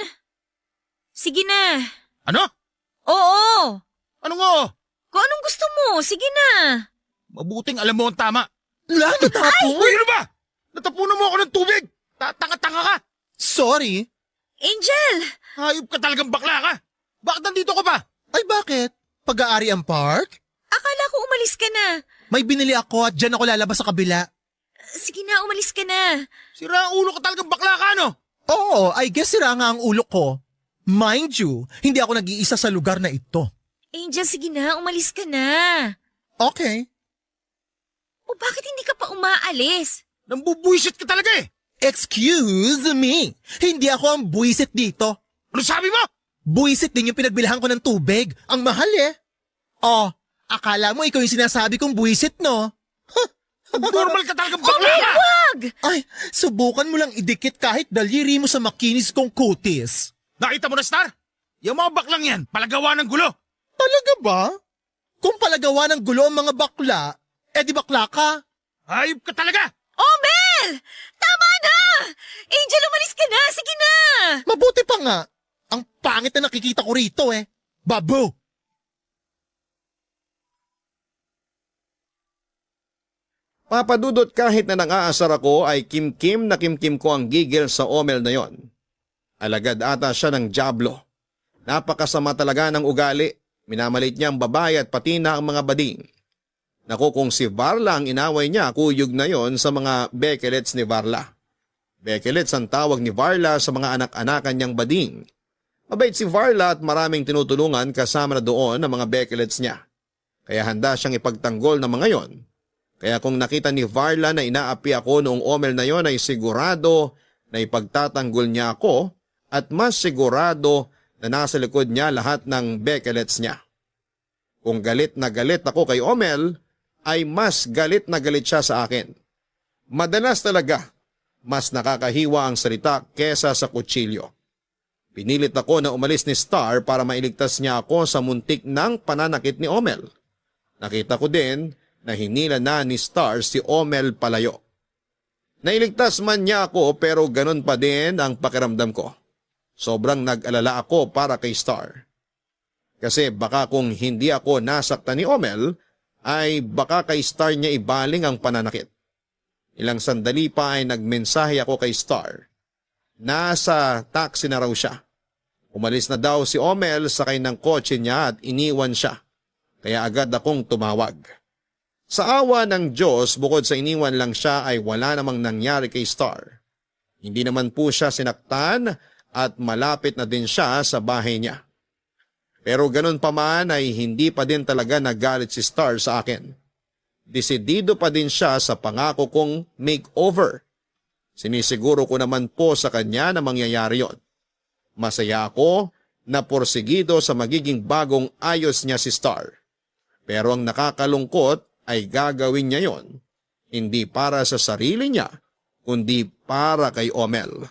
Sige na. Ano? Oo. Anong oo? Kung anong gusto mo, sige na. Mabuting alam mo ang tama. Natapon? Uy, ano ba? Natapunan mo ako ng tubig. Tanga-tanga ka. Sorry. Angel! Hayop ka talagang bakla ka. Bakit nandito ka pa? Ay bakit? Pag-aari ang park? Akala ko umalis ka na. May binili ako at dyan ako lalabas sa kabila. Sige na, umalis ka na. Sira ang ulo ka talagang bakla ka, no? Oo, I guess sira nga ang ulo ko. Mind you, hindi ako nag-iisa sa lugar na ito. Angel, sige na, umalis ka na. Okay. O bakit hindi ka pa umaalis? Nambubuisit ka talaga eh. Excuse me, hindi ako ang buwisit dito. Ano sabi mo? Buwisit din yung pinagbilhan ko ng tubig. Ang mahal eh. Oh, akala mo ikaw yung sinasabi kong buwisit, no? Normal ka talagang bakla ka. Wag! Ay, subukan mo lang idikit kahit daliri mo sa makinis kong kutis. Nakita mo na, Star? Yung mga baklang yan, palagawa ng gulo. Talaga ba? Kung palagawa ng gulo ang mga bakla, di bakla ka. Hayop ka talaga. Omel! Tama na! Angel, umalis ka na! Sige na! Mabuti pa nga. Ang pangit na nakikita ko rito eh. Babu! Papadudot kahit na nang-aasar ako ay kimkim na kimkim ko ang gigil sa Omel na yon. Alagad ata siya ng dyablo. Napakasama talaga ng ugali. Minamalit niya ang babae at pati na ang mga bading. Naku, kung si Varla ang inaway niya, kuyog na yon sa mga bekelets ni Varla. Bekelets ang tawag ni Varla sa mga anak-anakan niyang bading. Mabait si Varla at maraming tinutulungan kasama na doon ang mga bekelets niya. Kaya handa siyang ipagtanggol ng mga yon. Kaya kung nakita ni Varla na inaapi ako noong Omel na yon ay sigurado na ipagtatanggol niya ako at mas sigurado na nasa likod niya lahat ng bekelets niya. Kung galit na galit ako kay Omel, ay mas galit na galit siya sa akin. Madalas talaga, mas nakakahiwa ang salita kesa sa kutsilyo. Pinilit ako na umalis ni Star para mailigtas niya ako sa muntik ng pananakit ni Omel. Nakita ko din na hinila na ni Star si Omel palayo. Nailigtas man niya ako pero ganun pa din ang pakiramdam ko. Sobrang nag-alala ako para kay Star. Kasi baka kung hindi ako nasaktan ni Omel, ay baka kay Star niya ibaling ang pananakit. Ilang sandali pa ay nagmensahe ako kay Star. Nasa taxi na raw siya. Umalis na daw si Omel sakay ng kotse niya at iniwan siya. Kaya agad akong tumawag. Sa awa ng Diyos, bukod sa iniwan lang siya ay wala namang nangyari kay Star. Hindi naman po siya sinaktan at malapit na din siya sa bahay niya. Pero ganun pa man ay hindi pa din talaga nagalit si Star sa akin. Desidido pa din siya sa pangako kong makeover. Sinisiguro ko naman po sa kanya na mangyayari yon. Masaya ako na porsigido sa magiging bagong ayos niya si Star. Pero ang nakakalungkot ay gagawin niya yon, hindi para sa sarili niya, kundi para kay Omel.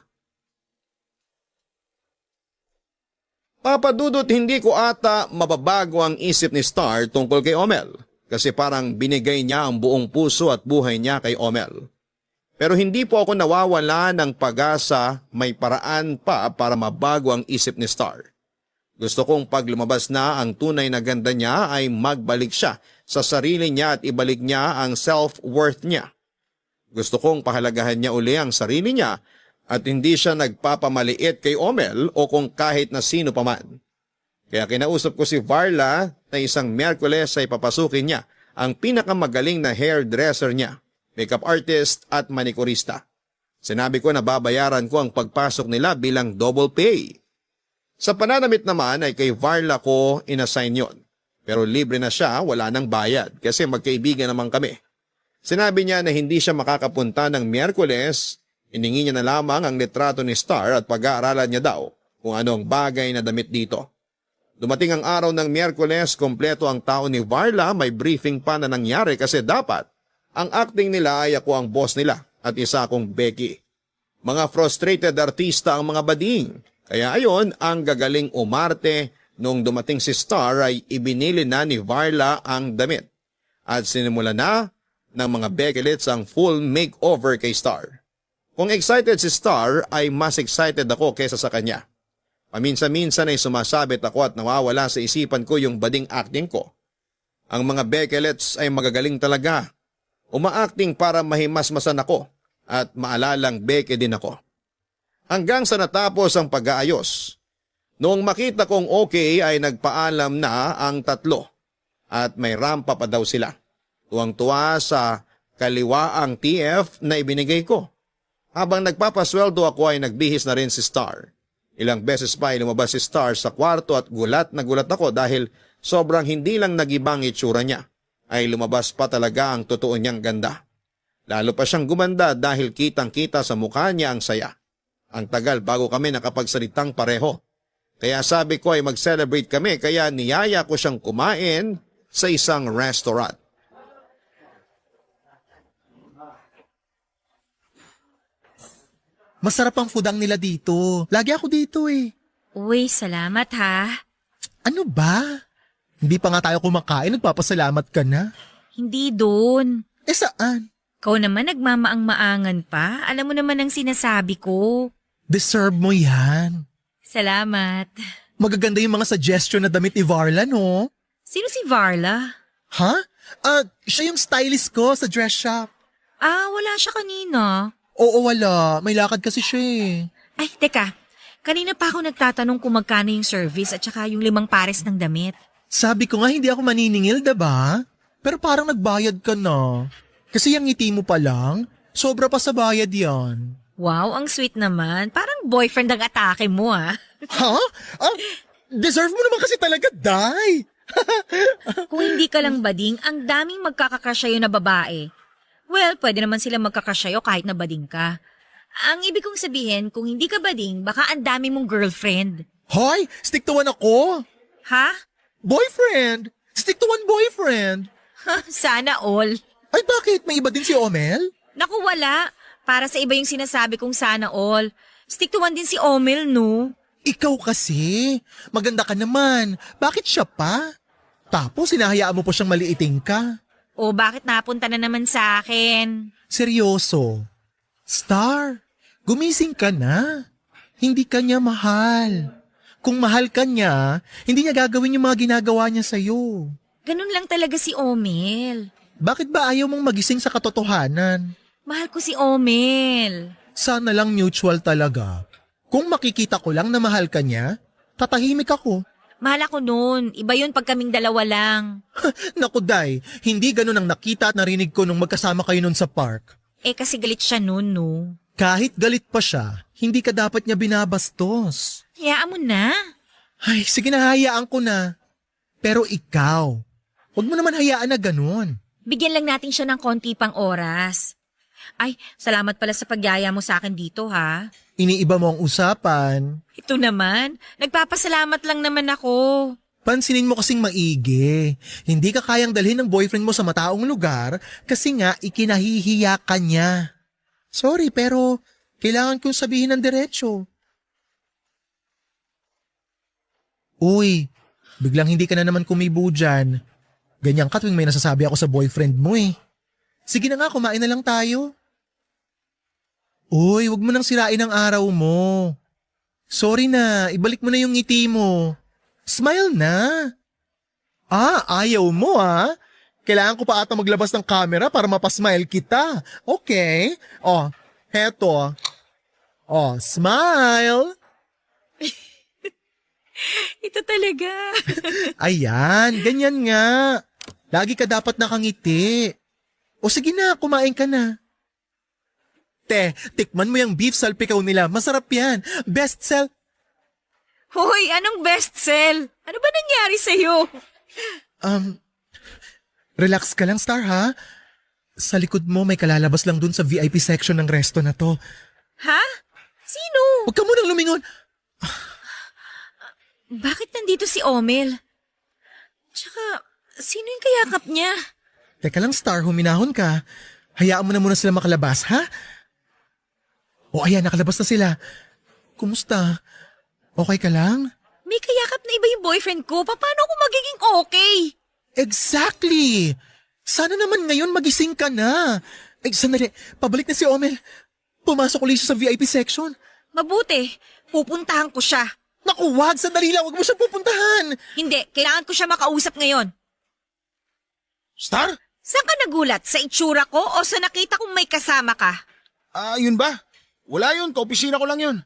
Papadudot hindi ko ata mababago ang isip ni Star tungkol kay Omel kasi parang binigay niya ang buong puso at buhay niya kay Omel. Pero hindi po ako nawawala ng pag-asa, may paraan pa para mabago ang isip ni Star. Gusto kong pag lumabas na ang tunay na ganda niya ay magbalik siya sa sarili niya at ibalik niya ang self-worth niya. Gusto kong pahalagahan niya uli ang sarili niya at hindi siya nagpapamaliit kay Omel o kung kahit na sino pa man. Kaya kinausap ko si Varla na isang Miyerkules ay papasukin niya ang pinakamagaling na hairdresser niya, makeup artist at manikurista. Sinabi ko na babayaran ko ang pagpasok nila bilang double pay. Sa pananamit naman ay kay Varla ko inassign yon. Pero libre na siya, wala nang bayad kasi magkaibigan naman kami. Sinabi niya na hindi siya makakapunta ng Miyerkules, iningi niya na lamang ang litrato ni Star at pag-aaralan niya daw kung anong bagay na damit dito. Dumating ang araw ng Miyerkules, kompleto ang tao ni Varla, may briefing pa na nangyari kasi dapat ang acting nila ay ako ang boss nila at isa akong Becky. Mga frustrated artista ang mga bading. Kaya ayon, ang gagaling umarte. Noong dumating si Star ay ibinili na ni Varla ang damit. At sinimula na ng mga Beckelets ang full makeover kay Star. Kung excited si Star ay mas excited ako kesa sa kanya. Paminsan-minsan ay sumasabit ako at nawawala sa isipan ko yung bading acting ko. Ang mga Beckelets ay magagaling talaga. Uma-acting para mahimasmasan ako at maalalang Becky din ako. Hanggang sa natapos ang pag-aayos. Noong makita kong okay ay nagpaalam na ang tatlo at may rampa pa daw sila. Tuwang-tuwa sa kaliwaang TF na ibinigay ko. Habang nagpapasweldo ako ay nagbihis na rin si Star. Ilang beses pa ay lumabas si Star sa kwarto at gulat na gulat ako dahil sobrang hindi lang nagibang itsura niya. Ay lumabas pa talaga ang totoo niyang ganda. Lalo pa siyang gumanda dahil kitang-kita sa mukha niya ang saya. Ang tagal bago kami nakapagsalitang pareho. Kaya sabi ko ay mag-celebrate kami kaya niyaya ko siyang kumain sa isang restaurant. Masarap ang food ang nila dito. Lagi ako dito eh. Uy, salamat ha. Ano ba? Hindi pa nga tayo kumakain, nagpapasalamat ka na. Hindi doon. Eh saan? Ikaw naman nagmamaang-maangan pa. Alam mo naman ang sinasabi ko. Deserve mo yan. Salamat. Magaganda yung mga suggestion na damit ni Varla, no? Sino si Varla? Ha? Siya yung stylist ko sa dress shop. Wala siya kanina. Oo, wala. May lakad kasi siya eh. Ay, teka. Kanina pa ako nagtatanong kung magkano yung service at saka yung 5 pares ng damit. Sabi ko nga hindi ako maniningil, diba? Pero parang nagbayad ka na. Kasi yung ngiti mo pa lang, sobra pa sa bayad yan. Wow, ang sweet naman. Parang boyfriend ang atake mo ah. Ha? Deserve mo naman kasi talaga, Day. Kung hindi ka lang bading, ang daming magkakakasyayo na babae. Well, pwede naman sila magkakasyayo kahit na bading ka. Ang ibig kong sabihin, kung hindi ka bading, baka ang dami mong girlfriend. Hoy, stick to one ako. Ha? Boyfriend. Stick to one boyfriend. Sana all. Ay bakit? May iba din si Omel? Naku, wala. Para sa iba yung sinasabi kong sana all. Stick to one din si Omel, no? Ikaw kasi. Maganda ka naman. Bakit siya pa? Tapos hinahayaan mo po siyang maliiting ka. O bakit napunta na naman sa akin? Seryoso. Star, gumising ka na. Hindi ka niya mahal. Kung mahal ka niya, hindi niya gagawin yung mga ginagawa niya sa'yo. Ganun lang talaga si Omel. Bakit ba ayaw mong magising sa katotohanan? Mahal ko si Omel. Sana lang mutual talaga. Kung makikita ko lang na mahal ka niya, tatahimik ako. Mahal ako noon. Iba yun pag kaming dalawa lang. Naku Day, hindi ganun ang nakita at narinig ko nung magkasama kayo nun sa park. Eh kasi galit siya noon, no? Kahit galit pa siya, hindi ka dapat niya binabastos. Hayaan mo na. Ay, sige na, hayaan ko na. Pero ikaw, huwag mo naman hayaan na ganun. Bigyan lang natin siya ng konti pang oras. Ay, salamat pala sa pagyaya mo sa akin dito, ha? Iniiba mo ang usapan. Ito naman, nagpapasalamat lang naman ako. Pansinin mo kasing maigi. Hindi ka kayang dalhin ng boyfriend mo sa mataong lugar kasi nga ikinahihiya ka niya. Sorry, pero kailangan kong sabihin ng diretsyo. Uy, biglang hindi ka na naman kumibo dyan. Ganyan ka tuwing may nasasabi ako sa boyfriend mo eh. Sige na nga, kumain na lang tayo. Uy, wag mo nang sirain ang araw mo. Sorry na, ibalik mo na yung ngiti mo. Smile na. Ayaw mo ah. Kailangan ko pa ata maglabas ng camera para mapasmile kita. Okay. Heto. Smile. Ito talaga. Ayan, ganyan nga. Lagi ka dapat nakangiti. O sige na, kumain ka na. Tikman mo yung beef salpikaw nila. Masarap yan. Best sell. Hoy, anong best sell? Ano ba nangyari sa'yo? Relax ka lang, Star, ha? Sa likod mo may kalalabas lang dun sa VIP section ng resto na to. Ha? Sino? Huwag ka munang lumingon. Bakit nandito si Omel? Tsaka, sino yung kayakap niya? Teka lang, Star, huminahon ka. Hayaan mo na muna sila makalabas, ha? Ayan, nakalabas na sila. Kumusta? Okay ka lang? May kayakap na iba yung boyfriend ko. Paano ako magiging okay? Exactly! Sana naman ngayon magising ka na. Sandali, pabalik na si Omel. Pumasok ulit siya sa VIP section. Mabuti, pupuntahan ko siya. Naku, wag! Sandali lang, wag mo siya pupuntahan! Hindi, kailangan ko siya makausap ngayon. Star? Saan ka nagulat? Sa itsura ko o sa nakita kong may kasama ka? Yun ba? Wala yun, kaopisina ko lang yun.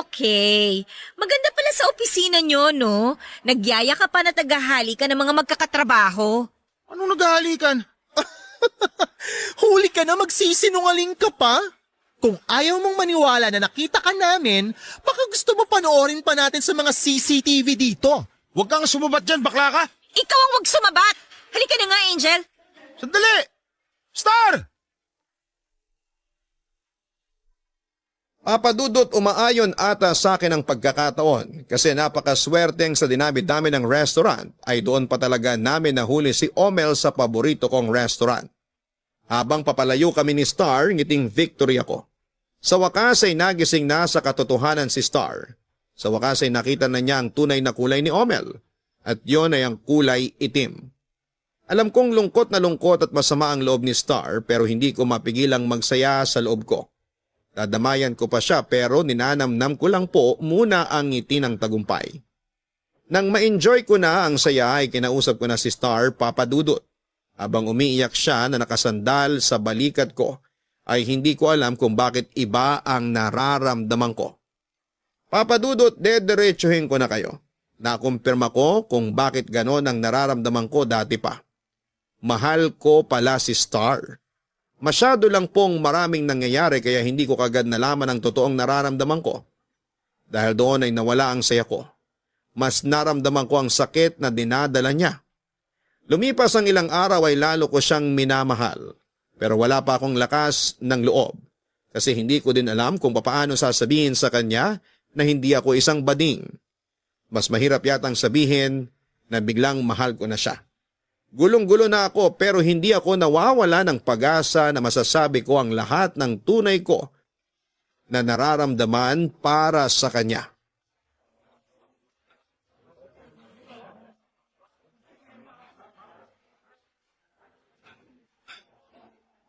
Okay. Maganda pala sa opisina nyo, no? Nagyaya ka pa na tagahali ka ng mga magkakatrabaho. Anong naghahalikan? Huli ka na, magsisinungaling ka pa? Kung ayaw mong maniwala na nakita ka namin, baka gusto mo panoorin pa natin sa mga CCTV dito. Huwag kang sumabat dyan, bakla ka. Ikaw ang wag sumabat! Halika na nga, Angel. Sandali! Star! Papadudot, umaayon ata sa akin ang pagkakataon kasi napakaswerteng sa dinami-dami ng restaurant ay doon pa talaga namin nahuli si Omel sa paborito kong restaurant. Habang papalayo kami ni Star, ngiting victory ako. Sa wakas ay nagising na sa katotohanan si Star. Sa wakas ay nakita na niya ang tunay na kulay ni Omel at yon ay ang kulay itim. Alam kong lungkot na lungkot at masama ang loob ni Star pero hindi ko mapigilang magsaya sa loob ko. Dadamayan ko pa siya pero ninanamnam ko lang po muna ang ngiti ng tagumpay. Nang ma-enjoy ko na ang saya ay kinausap ko na si Star, Papadudot. Habang umiiyak siya na nakasandal sa balikat ko ay hindi ko alam kung bakit iba ang nararamdaman ko. Papadudot, dediretsuhin ko na kayo. Nakumpirma ko kung bakit ganon ang nararamdaman ko dati pa. Mahal ko pala si Star. Masyado lang pong maraming nangyayari kaya hindi ko kagad nalaman ang totoong nararamdaman ko. Dahil doon ay nawala ang saya ko. Mas naramdaman ko ang sakit na dinadala niya. Lumipas ang ilang araw ay lalo ko siyang minamahal. Pero wala pa akong lakas ng loob. Kasi hindi ko din alam kung paano sasabihin sa kanya na hindi ako isang bading. Mas mahirap yatang sabihin na biglang mahal ko na siya. Gulong-gulo na ako pero hindi ako nawawala ng pag-asa na masasabi ko ang lahat ng tunay ko na nararamdaman para sa kanya.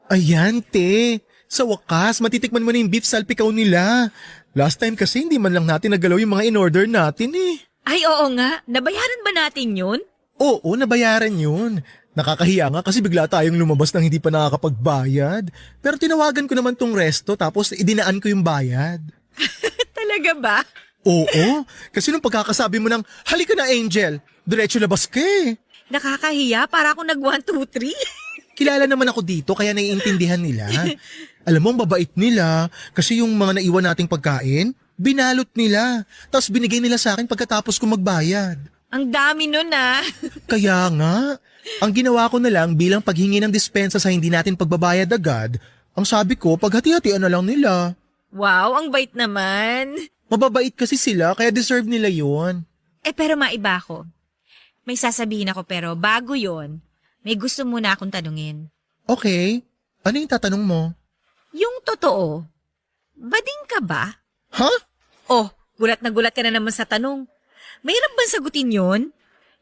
Ayan, te. Sa wakas, matitikman mo na yung beef salpikaw nila. Last time kasi hindi man lang natin nagalaw yung mga in-order natin eh. Ay, oo nga. Nabayaran ba natin yun? Oo, nabayaran yun. Nakakahiya nga kasi bigla tayong lumabas nang hindi pa nakakapagbayad. Pero tinawagan ko naman tong resto tapos idinaan ko yung bayad. Talaga ba? Oo, kasi nung pagkakasabi mo ng, halika na Angel, diretso labas ka eh. Nakakahiya, para ako nag 1, 2, 3. Kilala naman ako dito kaya naiintindihan nila. Alam mo, ang babait nila kasi yung mga naiwan nating pagkain, binalot nila. Tapos binigay nila sa akin pagkatapos ko magbayad. Ang dami nun ah. Kaya nga, ang ginawa ko na lang bilang paghingi ng dispensa sa hindi natin pagbabayad agad, ang sabi ko, paghati-hatian na lang nila. Wow, ang bait naman. Mababait kasi sila kaya deserve nila yon. Pero maiba ako. May sasabihin ako pero bago yon, may gusto muna akong tanungin. Okay, ano yung tatanong mo? Yung totoo, bading ka ba? Ha? Oh, gulat na gulat ka na naman sa tanong. Mahirap bang sagutin yon?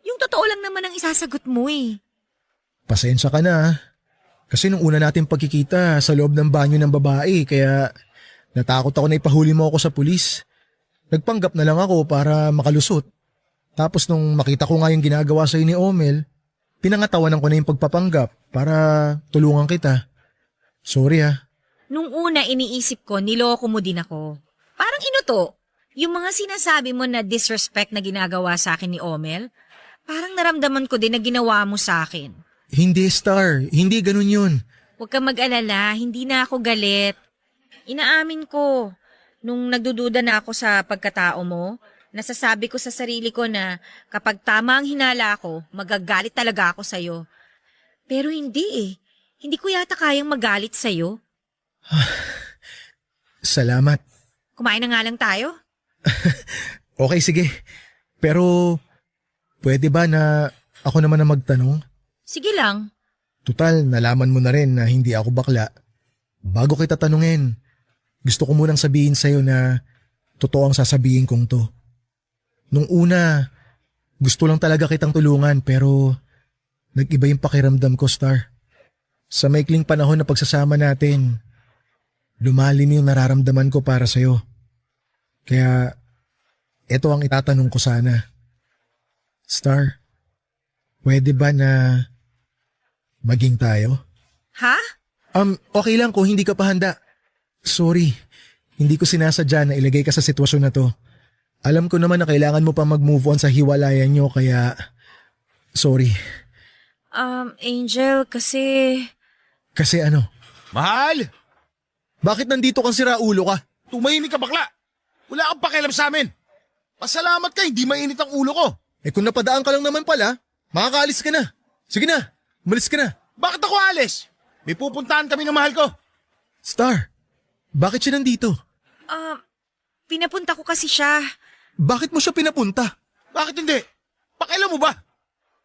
Yung totoo lang naman ang isasagot mo eh. Pasensya ka na. Kasi nung una natin pagkikita sa loob ng banyo ng babae kaya natakot ako na ipahuli mo ako sa pulis. Nagpanggap na lang ako para makalusot. Tapos nung makita ko nga yung ginagawa sa'yo ni Omel, pinangatawanan ko na yung pagpapanggap para tulungan kita. Sorry ah. Nung una iniisip ko, niloko mo din ako. Parang inuto. Yung mga sinasabi mo na disrespect na ginagawa sa akin ni Omel, parang naramdaman ko din na ginawa mo sa akin. Hindi Star, hindi ganun yun. Huwag kang mag-alala, hindi na ako galit. Inaamin ko, nung nagdududa na ako sa pagkatao mo, nasasabi ko sa sarili ko na kapag tama ang hinala ko, magagalit talaga ako sa'yo. Pero hindi eh. Hindi ko yata kayang magalit sa'yo. Salamat. Kumain na nga lang tayo. Okay, sige. Pero pwede ba na ako naman na magtanong? Sige lang. Tutal, nalaman mo na rin na hindi ako bakla. Bago kita tanungin, gusto ko munang sabihin sa'yo na totoo ang sasabihin kong to. Nung una, gusto lang talaga kitang tulungan pero nag-iba yung pakiramdam ko, Star. Sa maikling panahon na pagsasama natin, lumalim yung nararamdaman ko para sa'yo. Kaya, eto ang itatanong ko sana. Star, pwede ba na maging tayo? Ha? Okay lang kung hindi ka pa handa. Sorry, hindi ko sinasadya na ilagay ka sa sitwasyon na to. Alam ko naman na kailangan mo pa mag-move on sa hiwalayan nyo kaya, sorry. Angel, kasi... Kasi ano? Mahal! Bakit nandito kang siraulo ka? Tumahimik ka bakla! Wala kang pakialam sa amin! Pasalamat ka, hindi mainit ang ulo ko! Kung napadaan ka lang naman pala, makakaalis ka na. Sige na, umalis ka na. Bakit ako alis? May pupuntahan kami ng mahal ko! Star, bakit siya nandito? Pinapunta ko kasi siya. Bakit mo siya pinapunta? Bakit hindi? Pakialam mo ba?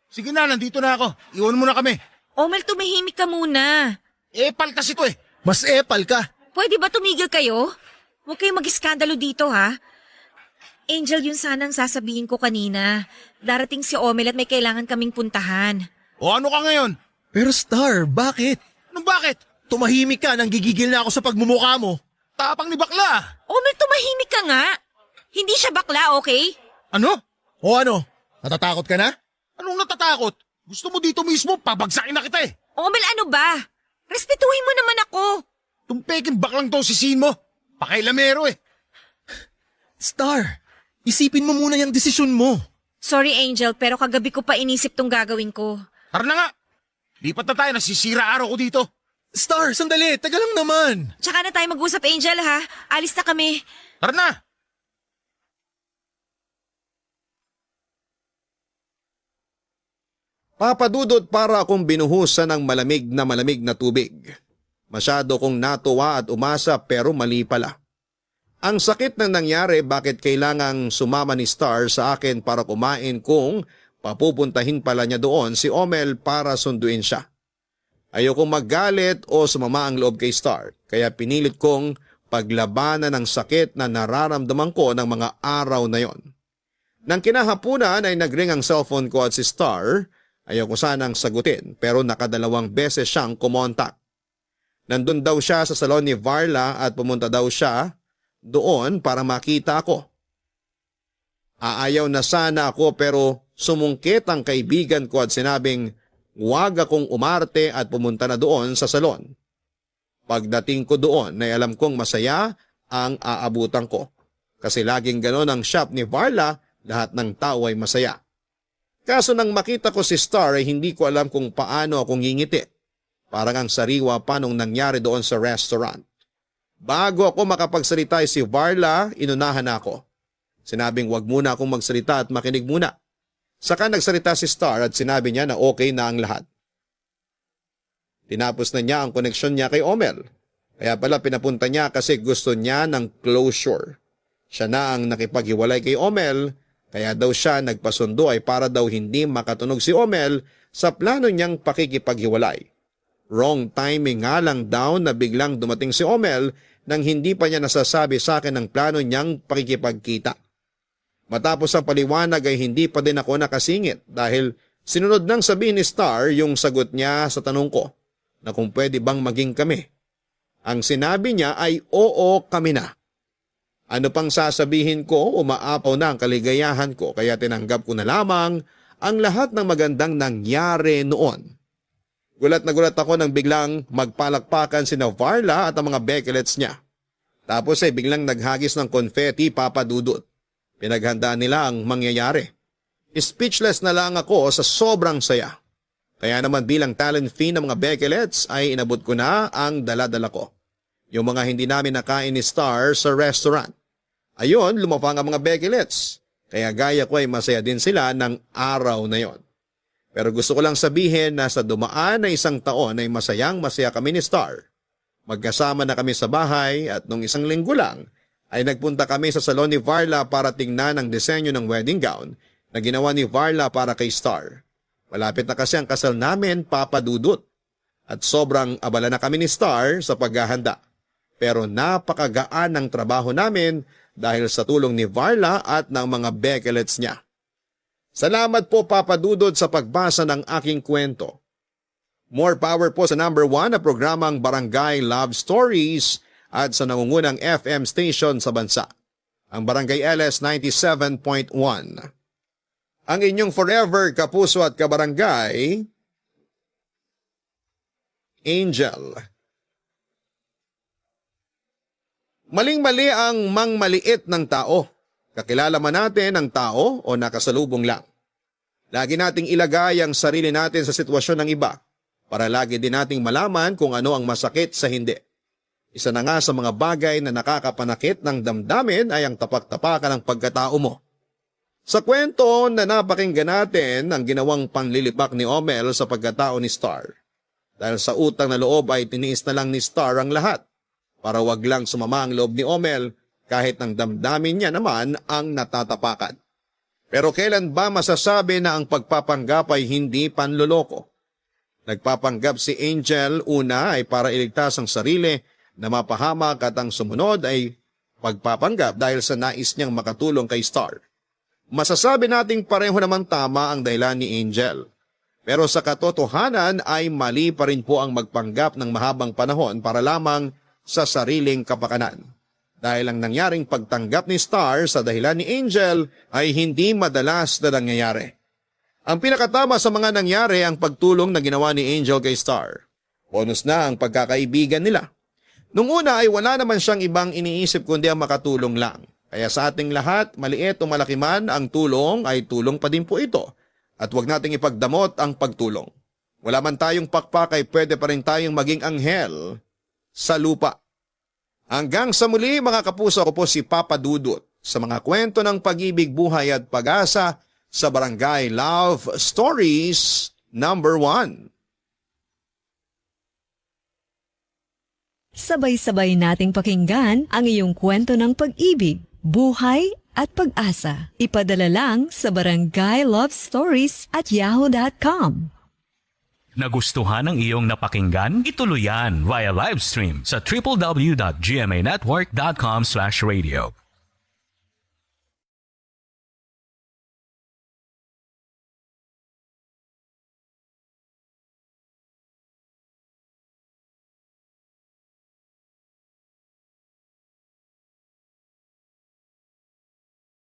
Sige na, nandito na ako. Iwan mo na kami. Omel, tumahimik ka muna. Paltas ito eh. Mas epal ka. Pwede ba tumigil kayo? Huwag kayong mag-iskandalo dito, ha? Angel, yun sanang sasabihin ko kanina. Darating si Omel at may kailangan kaming puntahan. O ano ka ngayon? Pero Star, bakit? Anong bakit? Tumahimik ka nang gigigil na ako sa pagmumukha mo. Tapang ni bakla. Omel, tumahimik ka nga. Hindi siya bakla, okay? Ano? O ano, natatakot ka na? Anong natatakot? Gusto mo dito mismo, pabagsakin na kita eh. Omel, ano ba? Respetuhin mo naman ako. Tumpeking baklang to sisihin mo. Pakailamero eh. Star, isipin mo muna yung desisyon mo. Sorry, Angel, pero kagabi ko pa inisip tong gagawin ko. Tara na nga. Lipat na tayo, nasisira araw ko dito. Star, sandali, taga lang naman. Tsaka na tayo mag-usap, Angel, ha? Alis na kami. Tara na. Papadudot para akong binuhusan ng malamig na tubig. Masyado kong natuwa at umasa pero mali pala. Ang sakit ng nangyari bakit kailangang sumama ni Star sa akin para kumain kung papupuntahin pala niya doon si Omel para sunduin siya. Ayokong magalit o sumama ang loob kay Star kaya pinilit kong paglabanan ng sakit na nararamdaman ko ng mga araw na yon. Nang kinahapunan ay nagring ang cellphone ko at si Star. Ayaw ko sanang sagutin pero nakadalawang beses siyang kumontak. Nandun daw siya sa salon ni Varla at pumunta daw siya doon para makita ako. Aayaw na sana ako pero sumungkit ang kaibigan ko at sinabing huwag akong umarte at pumunta na doon sa salon. Pagdating ko doon ay alam kong masaya ang aabutan ko. Kasi laging ganon ang shop ni Varla, lahat ng tao ay masaya. Kaso nang makita ko si Star ay hindi ko alam kung paano akong ngingiti. Parang ang sariwa pa nung nangyari doon sa restaurant. Bago ako makapagsalita si Varla, inunahan ako. Sinabing wag muna akong magsalita at makinig muna. Saka nagsalita si Star at sinabi niya na okay na ang lahat. Tinapos na niya ang koneksyon niya kay Omel. Kaya pala pinapunta niya kasi gusto niya ng closure. Siya na ang nakipaghiwalay kay Omel, kaya daw siya nagpasundo ay para daw hindi makatunog si Omel sa plano niyang pakikipaghiwalay. Wrong timing nga lang daw na biglang dumating si Omel nang hindi pa niya nasasabi sa akin ang plano niyang pakikipagkita. Matapos ang paliwanag ay hindi pa din ako nakasingit dahil sinunod nang sabihin ni Star yung sagot niya sa tanong ko na kung pwede bang maging kami. Ang sinabi niya ay oo kami na. Ano pang sasabihin ko, umaapaw na ang kaligayahan ko kaya tinanggap ko na lamang ang lahat ng magandang nangyari noon. Gulat na gulat ako nang biglang magpalakpakan si Varla at ang mga Beckelets niya. Tapos ay biglang naghagis ng confetti, Papa Dudut. Pinaghandaan nila ang mangyayari. Speechless na lang ako sa sobrang saya. Kaya naman bilang talent fee ng mga Beckelets ay inabot ko na ang dala-dala ko. Yung mga hindi namin nakain ni Star sa restaurant. Ayon, lumapang ang mga Beckelets. Kaya gaya ko ay masaya din sila ng araw na yon. Pero gusto ko lang sabihin na sa dumaan na isang taon ay masayang-masaya kami ni Star. Magkasama na kami sa bahay at nung isang linggo lang ay nagpunta kami sa salon ni Varla para tingnan ang disenyo ng wedding gown na ginawa ni Varla para kay Star. Malapit na kasi ang kasal namin, Papa Dudut. At sobrang abala na kami ni Star sa paghahanda. Pero napakagaan ng trabaho namin dahil sa tulong ni Varla at ng mga Beckelets niya. Salamat po Papa Dudut sa pagbasa ng aking kwento. More power po sa number 1 na programang Barangay Love Stories at sa nangungunang FM station sa bansa, ang Barangay LS 97.1. Ang inyong forever kapuso at kabarangay, Angel. Maling-mali ang mangmaliit ng tao. Kakilala man natin ang tao o nakasalubong lang. Lagi nating ilagay ang sarili natin sa sitwasyon ng iba para lagi din nating malaman kung ano ang masakit sa hindi. Isa na nga sa mga bagay na nakakapanakit ng damdamin ay ang tapak-tapakan ng pagkatao mo. Sa kwento na napakinggan natin ang ginawang panlilipak ni Omel sa pagkatao ni Star. Dahil sa utang na loob ay tiniis na lang ni Star ang lahat para wag lang sumama ang loob ni Omel kahit ang damdamin niya naman ang natatapakan. Pero kailan ba masasabi na ang pagpapanggap ay hindi panloloko? Nagpapanggap si Angel una ay para iligtas ang sarili na mapahamak at ang sumunod ay pagpapanggap dahil sa nais niyang makatulong kay Star. Masasabi nating pareho naman tama ang dahilan ni Angel. Pero sa katotohanan ay mali pa rin po ang magpanggap ng mahabang panahon para lamang sa sariling kapakanan. Dahil ang nangyaring pagtanggap ni Star sa dahilan ni Angel ay hindi madalas na nangyayari. Ang pinakatama sa mga nangyari ang pagtulong na ginawa ni Angel kay Star. Bonus na ang pagkakaibigan nila. Nung una ay wala naman siyang ibang iniisip kundi ang makatulong lang. Kaya sa ating lahat, maliit o malaki man ang tulong ay tulong pa din po ito. At huwag nating ipagdamot ang pagtulong. Wala man tayong pakpak ay pwede pa rin tayong maging anghel sa lupa. Hanggang sa muli mga kapuso, ako po si Papa Dudut sa mga kwento ng pag-ibig, buhay at pag-asa sa Barangay Love Stories number 1. Sabay-sabay nating pakinggan ang iyong kwento ng pag-ibig, buhay at pag-asa. Ipadala lang sa barangaylovestories@yahoo.com. Nagustuhan ng iyong napakinggan? Ituloy yan via live stream sa www.gmanetwork.com/radio.